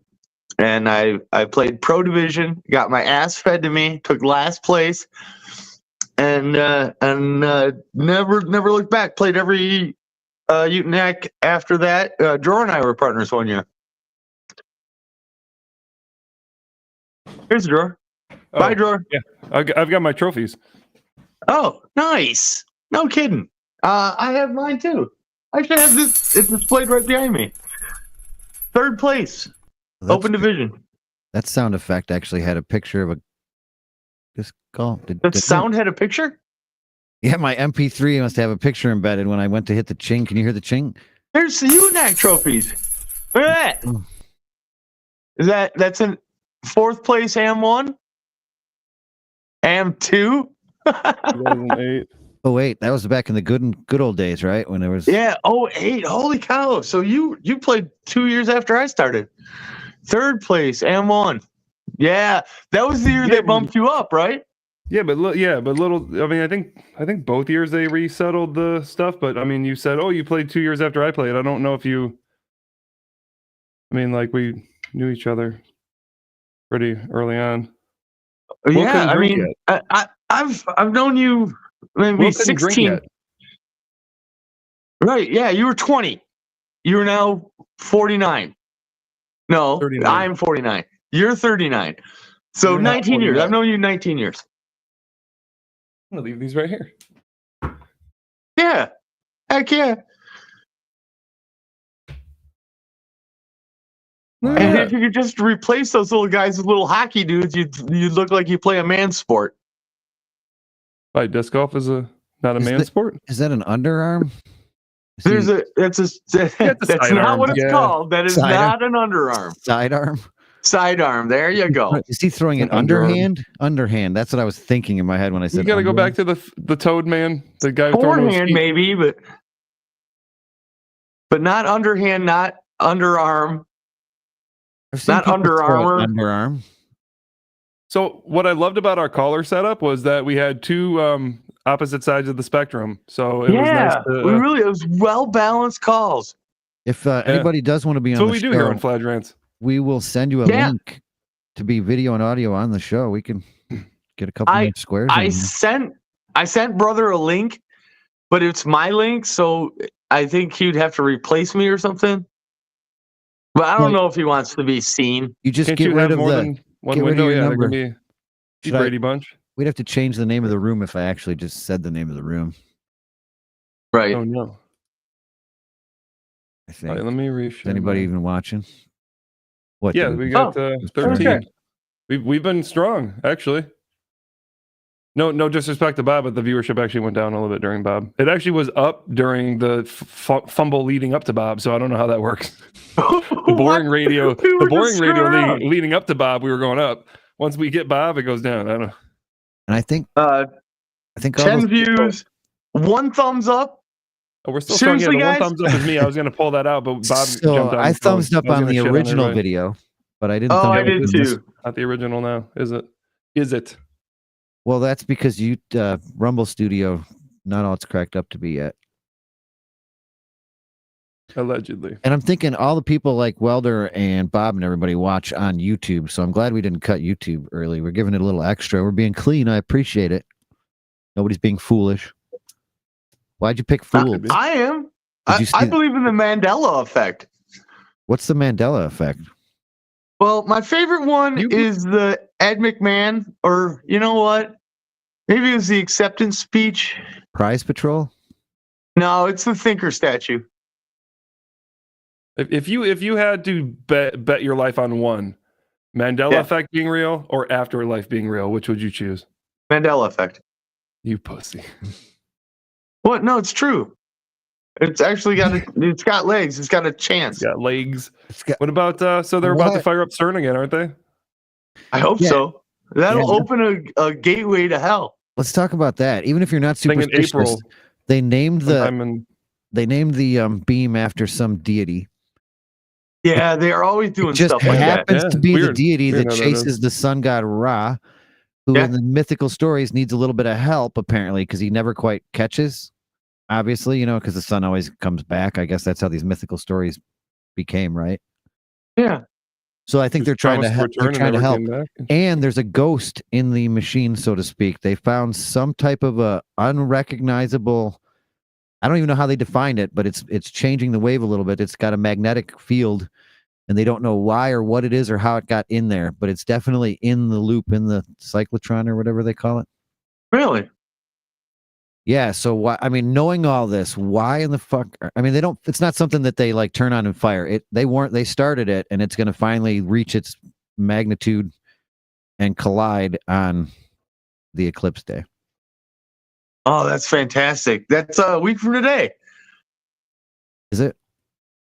And I played pro division, got my ass fed to me, took last place, and never looked back. Played every Ute Neck after that. Dror and I were partners one year. Here's Dror. Bye, Dror. Yeah, I've got my trophies. Oh, nice. No kidding. I have mine too. I should have this. It's displayed right behind me. 3rd place. Open division. That sound effect actually had a picture of a disc golf. The sound had a picture? Yeah, my MP3 must have a picture embedded when I went to hit the ching. Can you hear the ching? There's the UNAC trophies. Look at that. Is that's in 4th place AM1? AM2? 2008. Oh wait, that was back in the good old days, right? When there was 08. Holy cow. So you played 2 years after I started. 3rd place, AM1. Yeah, that was the year they bumped you up, right? Yeah, but little. I mean, I think both years they resettled the stuff. But I mean, you said, "Oh, you played 2 years after I played." I don't know if you. I mean, like we knew each other pretty early on. Yeah, I mean, I've known you maybe 16. Right? Yeah, you were 20. You are now 49. No, 39. I'm 49. You're 39. So you're 19 years. I've known you 19 years. I'm gonna leave these right here. Yeah. Heck yeah. And if you could just replace those little guys with little hockey dudes, you'd look like you play a man's sport. Right, disc golf is not a man's sport. Is that an underarm? That's not what it's called. That is not an underarm. Sidearm. Sidearm. There you go. Is he throwing an underhand? Underhand. That's what I was thinking in my head when I said. You got to go back to the Toad Man, the guy forehand, maybe, but not underhand, not underarm, not Under Armour. Underarm. So what I loved about our caller setup was that we had two opposite sides of the spectrum. So it was nice to, it was well balanced calls. If anybody does want to be on the show, what we do here on Fladge Rants. We will send you a link to be video and audio on the show. We can get a couple more squares. I sent brother a link, but it's my link, so I think he'd have to replace me or something. But I don't know if he wants to be seen. You just get rid of one window. Yeah, they're gonna be Brady bunch. We'd have to change the name of the room if I actually just said the name of the room. Right. Oh no. I think. All right, let me refresh. Is anybody even watching? What? Yeah, we got 13. Okay. We've been strong, actually. No disrespect to Bob, but the viewership actually went down a little bit during Bob. It actually was up during the fumble leading up to Bob, so I don't know how that works. The boring radio leading up to Bob, we were going up. Once we get Bob, it goes down. I don't know. And I think 10 views, 1 thumbs up. Oh, we're still strong. Yeah, the guys? 1 thumbs up is me. I was going to pull that out, but Bob jumped on. I thumbs up on the original video, but I didn't. Oh, I did too. Not the original now, is it? Is it? Well, that's because you Rumble Studio, not all it's cracked up to be yet. Allegedly. And I'm thinking all the people like Welder and Bob and everybody watch on YouTube, so I'm glad we didn't cut YouTube early. We're giving it a little extra. We're being clean. I appreciate it. Nobody's being foolish. Why'd you pick fools? I am. I believe in the Mandela effect. What's the Mandela effect? Well, my favorite one is the Ed McMahon, or you know what? Maybe it was the acceptance speech. Prize Patrol? No, it's the Thinker statue. If you had to bet your life on one, Mandela effect being real or afterlife being real, which would you choose? Mandela effect. You pussy. What? No, it's true. It's actually it's got legs. It's got a chance. It's got legs. What about so they're about to fire up CERN again, aren't they? I hope so. That'll open a gateway to hell. Let's talk about that. Even if you're not superstitious, they named the beam after some deity. Yeah, they are always doing stuff like that. It happens to be the deity that chases the sun god Ra, who in the mythical stories needs a little bit of help, apparently, because he never quite catches. Obviously, because the sun always comes back. I guess that's how these mythical stories became, right? Yeah. So I think Just they're trying to promised help. They're return trying to and help. never came back. And there's a ghost in the machine, so to speak. They found some type of a unrecognizable. I don't even know how they defined it, but it's changing the wave a little bit. It's got a magnetic field, and they don't know why or what it is or how it got in there, but it's definitely in the loop, in the cyclotron or whatever they call it. Really? Yeah. So why? I mean, knowing all this, why in the fuck? I mean, they don't. It's not something that they like turn on and fire. They started it, and it's going to finally reach its magnitude and collide on the eclipse day. Oh, that's fantastic. That's a week from today. Is it?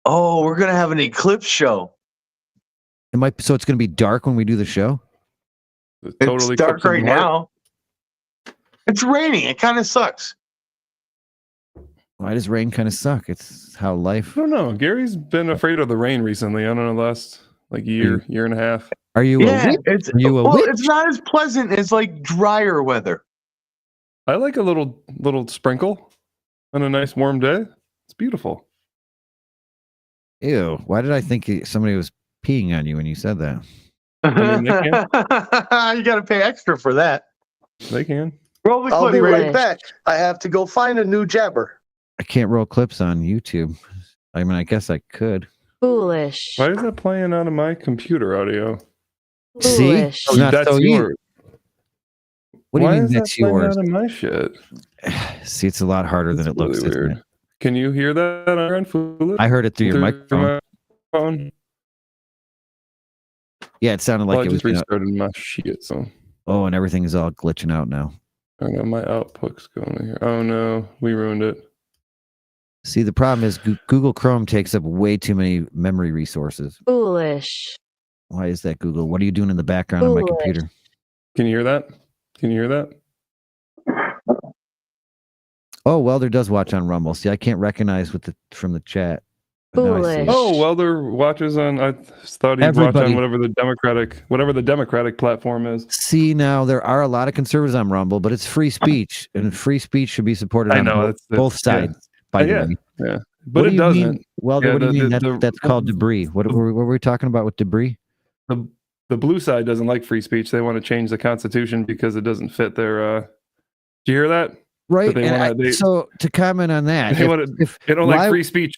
Oh, we're gonna have an eclipse show. It might. So it's going to be dark when we do the show. It's dark right now. It's raining. It kind of sucks. Why does rain kind of suck? It's how life. I don't know. Gary's been afraid of the rain recently. I don't know, last like year and a half. Are you? Yeah, it's not as pleasant as like drier weather. I like a little sprinkle on a nice warm day. It's beautiful. Ew. Why did I think somebody was peeing on you when you said that? I mean, they can. You got to pay extra for that. They can. Roll the clip. I'll be right back. I have to go find a new jabber. I can't roll clips on YouTube. I mean, I guess I could. Foolish. Why is that playing out of my computer audio? See? Foolish. It's not That's so yours. What do you Why mean is that's that playing yours? out of my shit? See, it's a lot harder than it looks. Really Isn't weird. it? Can you hear that on your end, Foolish? I heard it through your microphone. microphone? Yeah, it sounded like Well, I it was. just restarted my shit, so. Oh, and everything is all glitching out now. I got my outputs going in here. Oh no, we ruined it. See, the problem is Google Chrome takes up way too many memory resources. Foolish. Why is that, Google? What are you doing in the background on my computer? Can you hear that? Can you hear that? Oh, Welder does watch on Rumble. See, I can't recognize from the chat. But now I see it. Oh, Welder watches on. I thought he'd watch on whatever the Democratic platform is. See, now there are a lot of conservatives on Rumble, but it's free speech, and free speech should be supported on both sides. By the way, yeah, but it doesn't. Welder, what do you mean? That's called debris. What were we talking about with debris? The blue side doesn't like free speech. They want to change the Constitution because it doesn't fit their. Do you hear that? Right. That so to comment on that, they don't like free speech.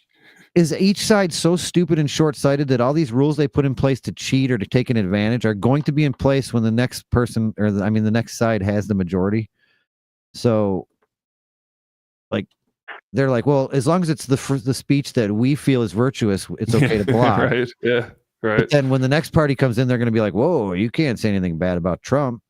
Is each side so stupid and short-sighted that all these rules they put in place to cheat or to take an advantage are going to be in place when the next person, the next side has the majority? So, like, they're like, well, as long as it's the speech that we feel is virtuous, it's okay to block. Right. Yeah. Right. But then when the next party comes in, they're going to be like, whoa, you can't say anything bad about Trump.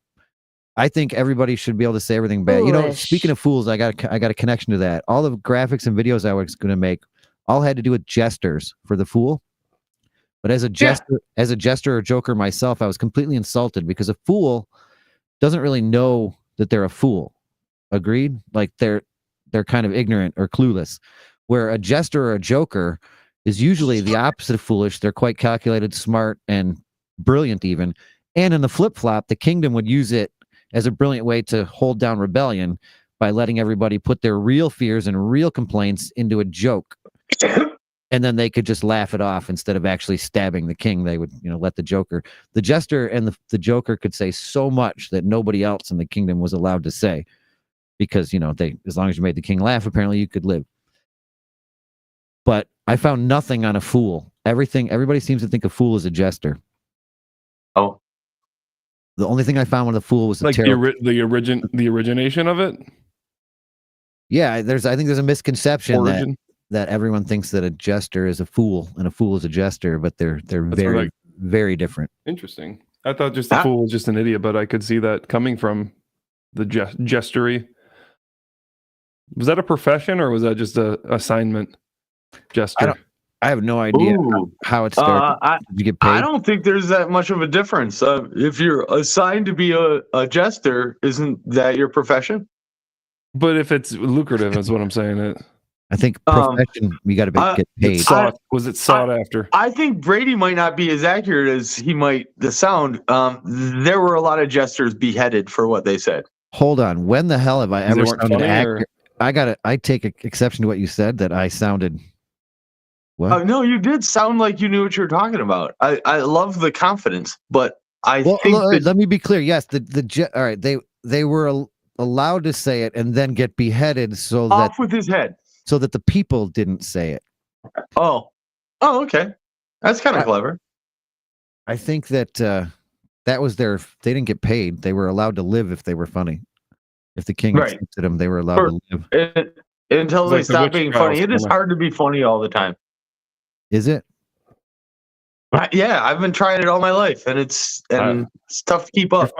I think everybody should be able to say everything bad. You know, speaking of fools, I got a connection to that. All the graphics and videos I was going to make all had to do with jesters for the fool. But as a jester or joker myself, I was completely insulted because a fool doesn't really know that they're a fool. Agreed? Like they're kind of ignorant or clueless. Where a jester or a joker is usually the opposite of foolish. They're quite calculated, smart, and brilliant even. And in the flip-flop, the kingdom would use it as a brilliant way to hold down rebellion by letting everybody put their real fears and real complaints into a joke. And then they could just laugh it off instead of actually stabbing the king. They would, let the jester and the joker could say so much that nobody else in the kingdom was allowed to say because, as long as you made the king laugh, apparently you could live. But I found nothing on a fool. Everybody seems to think a fool is a jester. Oh. The only thing I found with a fool was like the origination of it. Yeah, I think there's a misconception that everyone thinks that a jester is a fool and a fool is a jester, but they're very, very different. Interesting. I thought just the fool was just an idiot, but I could see that coming from the jestery. Was that a profession or was that just a assignment? Jester. I have no idea how it started. Did you get paid? I don't think there's that much of a difference. If you're assigned to be a jester, isn't that your profession? But if it's lucrative, is what I'm saying. I think profession, you got to get paid. Was it sought after? I think Brady might not be as accurate as he might sound. There were a lot of jesters beheaded for what they said. Hold on. When the hell have I ever sounded accurate? I take exception to what you said, that I sounded What? No, you did sound like you knew what you were talking about. I love the confidence, but I think that, let me be clear. Yes, all right. They were allowed to say it and then get beheaded off with his head, so that the people didn't say it. Oh, okay, that's kind of clever. I think that that was they didn't get paid. They were allowed to live if they were funny. If the king accepted them, they were allowed to live. Until they stop being funny. It is hard to be funny all the time. Is it? Yeah, I've been trying it all my life, and it's tough to keep up.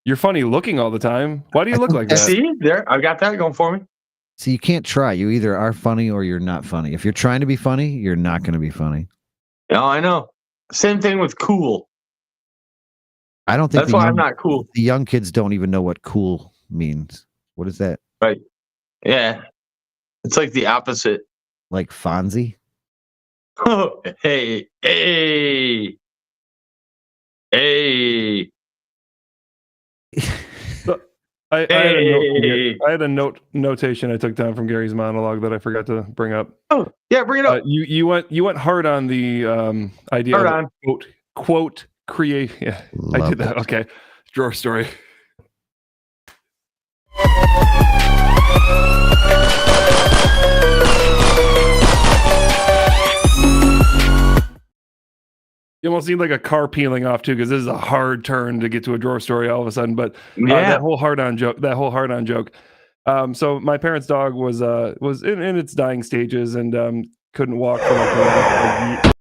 You're funny looking all the time. Why do you look like that? See, there, I got that going for me. So you can't try. You either are funny or you're not funny. If you're trying to be funny, you're not going to be funny. No, I know. Same thing with cool. I don't think that's why I'm not cool. The young kids don't even know what cool means. What is that? Right. Yeah. It's like the opposite. Like Fonzie? Oh, hey. I had a notation I took down from Gary's monologue that I forgot to bring up. Oh, yeah, bring it up. You went hard on the idea of quote create. Yeah, I did that. Okay, drawer story. You almost need like a car peeling off too, because this is a hard turn to get to a drawer story all of a sudden. But that whole hard on joke. So my parents' dog was in its dying stages and couldn't walk for like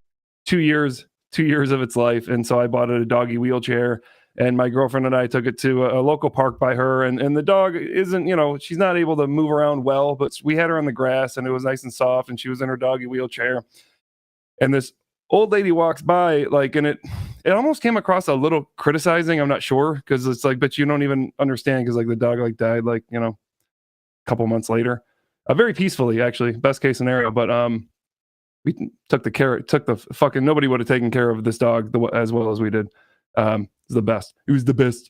2 years of its life. And so I bought it a doggy wheelchair, and my girlfriend and I took it to a local park by her. And the dog isn't, she's not able to move around well, but we had her on the grass and it was nice and soft, and she was in her doggy wheelchair. And this old lady walks by, and it almost came across a little criticizing. I'm not sure, because it's like, but you don't even understand, because the dog died a couple months later, very peacefully, actually, best case scenario. But we took the fucking, nobody would have taken care of this dog as well as we did. It was the best. It was the best.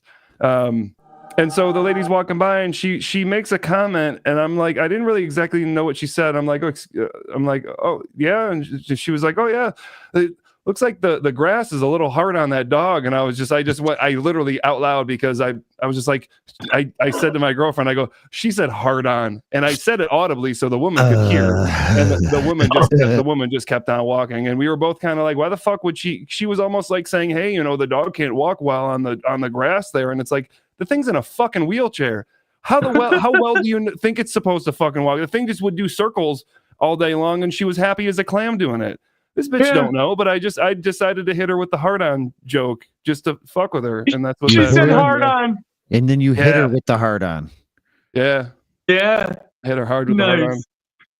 And so the lady's walking by and she makes a comment, and I'm like, I didn't really exactly know what she said. I'm like, oh yeah, and she was like, oh yeah, it looks like the grass is a little hard on that dog. And I literally out loud, because I was just like, I said to my girlfriend, I go, she said hard on, and I said it audibly so the woman could hear, and the woman just kept on walking, and we were both kind of like, why the fuck would she was almost like saying, hey, the dog can't walk well on the grass there, and it's like, the thing's in a fucking wheelchair. How well do you think it's supposed to fucking walk? The thing just would do circles all day long, and she was happy as a clam doing it. This bitch don't know, but I decided to hit her with the hard on joke just to fuck with her, and that's what she said. Hard on, and then you hit her with the hard on. Yeah, I hit her hard with the hard on.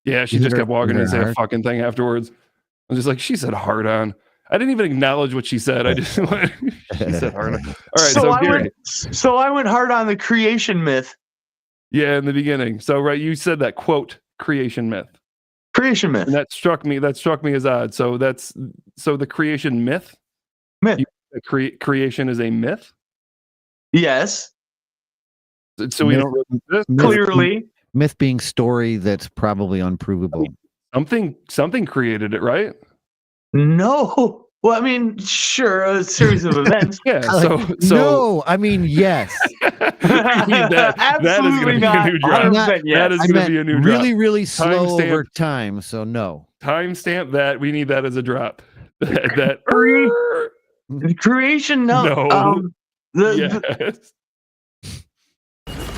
Yeah, she just kept walking and saying a fucking thing afterwards. I was just like, she said hard on. I didn't even acknowledge what she said. I just she said hard on. All right, so I went hard on the creation myth. Yeah, in the beginning. So you said that quote creation myth. Creation myth. And that struck me as odd. So the creation myth. Creation is a myth. Yes. So we don't really clearly. Myth being story that's probably unprovable. Something created it, right? No. Well, I mean, sure, a series of events. Yeah. No, I mean, yes. that is going to be a new drop. That is going to be a new drop. Really, really slow over time. So no. Timestamp that. We need that as a drop. that creation. No. The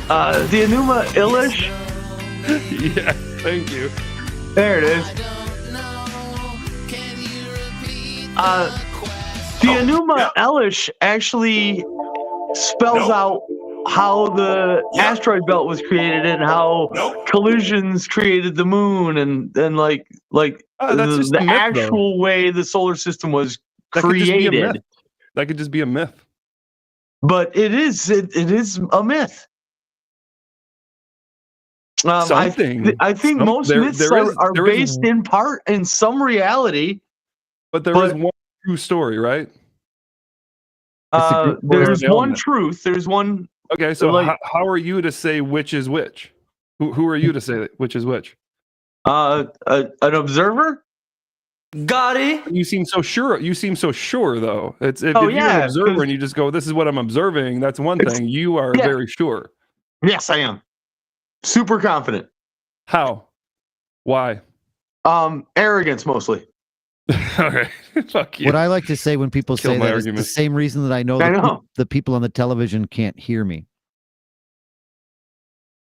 Enuma Elish. Yeah. Thank you. There it is. The Enuma Elish actually spells out how the asteroid belt was created and how collisions created the moon and the actual way the solar system was created. That could just be a myth. But it is a myth. I think most myths are based in part in some reality. But there is one true story, right? There's one truth. There's one. Okay, so how are you to say which is which? Who are you to say which is which? An observer. Got it. You seem so sure. You seem so sure, though. It's if, Oh, if you're yeah, an observer 'cause- and you just go, "This is what I'm observing." That's one thing. You are Yeah. very sure. Yes, I am. Super confident. How? Why? Arrogance mostly. All right. Fuck you. What I like to say when people Kill say my that is the argument. same reason that I know, the people on the television can't hear me.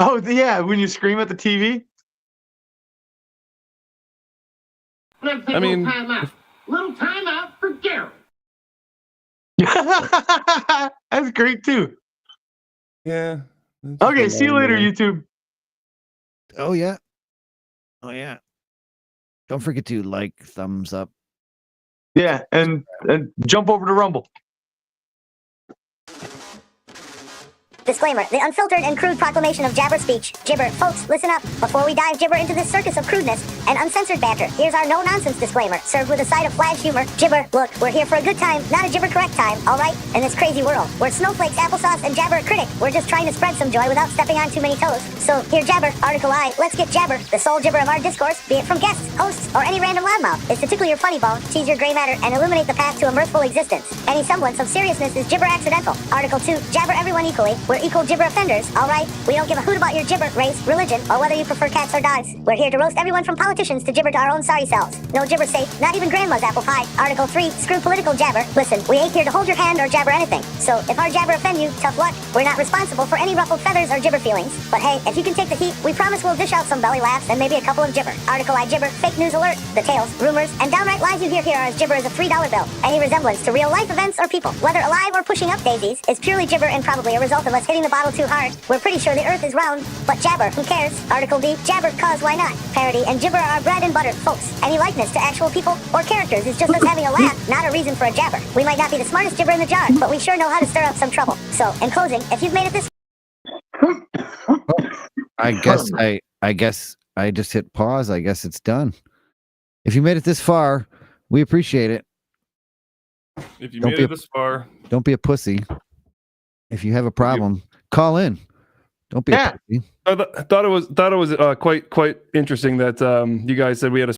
Oh, yeah, when you scream at the TV. Let's take I mean, a little time out. Little time out for Gary. That's great too. Yeah. Okay, see you later, YouTube. Oh yeah. Oh yeah. Don't forget to like, thumbs up. Yeah, and jump over to Rumble. Disclaimer, the unfiltered and crude proclamation of jabber speech. Gibber, folks, listen up. Before we dive gibber into this circus of crudeness and uncensored banter, here's our no-nonsense disclaimer, served with a side of Fladge humor. Gibber, look, we're here for a good time, not a gibber-correct time, all right? In this crazy world, we're snowflakes, applesauce, and jabber critic. We're just trying to spread some joy without stepping on too many toes. So, here, jabber, article I, let's get jabber, the sole gibber of our discourse, be it from guests, hosts, or any random loudmouth, is to tickle your funny bone, tease your gray matter, and illuminate the path to a mirthful existence. Any semblance of seriousness is gibber accidental. Article 2, jabber everyone equally. We're equal gibber offenders. All right, we don't give a hoot about your gibber, race, religion, or whether you prefer cats or dogs. We're here to roast everyone from politicians to gibber to our own sorry selves. No gibber safe, not even grandma's apple pie. Article 3, screw political jabber. Listen, we ain't here to hold your hand or jabber anything. So if our jabber offend you, tough luck. We're not responsible for any ruffled feathers or gibber feelings. But hey, if you can take the heat, we promise we'll dish out some belly laughs and maybe a couple of gibber. Article I gibber, fake news alert. The tales, rumors, and downright lies you hear here are as gibber as a $3 bill. Any resemblance to real life events or people, whether alive or pushing up daisies, is purely gibber and probably a result of us hitting the bottle too hard. We're pretty sure the earth is round, but jabber, who cares? Article D, jabber, cause why not? Parody and gibber are bread and butter, folks. Any likeness to actual people or characters is just us having a laugh, not a reason for a jabber. We might not be the smartest gibber in the jar, but we sure know how to stir up some trouble. So, in closing, if you've made it this I guess I just hit pause. I guess it's done. If you made it this far, we appreciate it. If you made it this far, don't be a pussy. If you have a problem, call in. Don't be a pussy. I thought it was quite interesting that you guys said we had a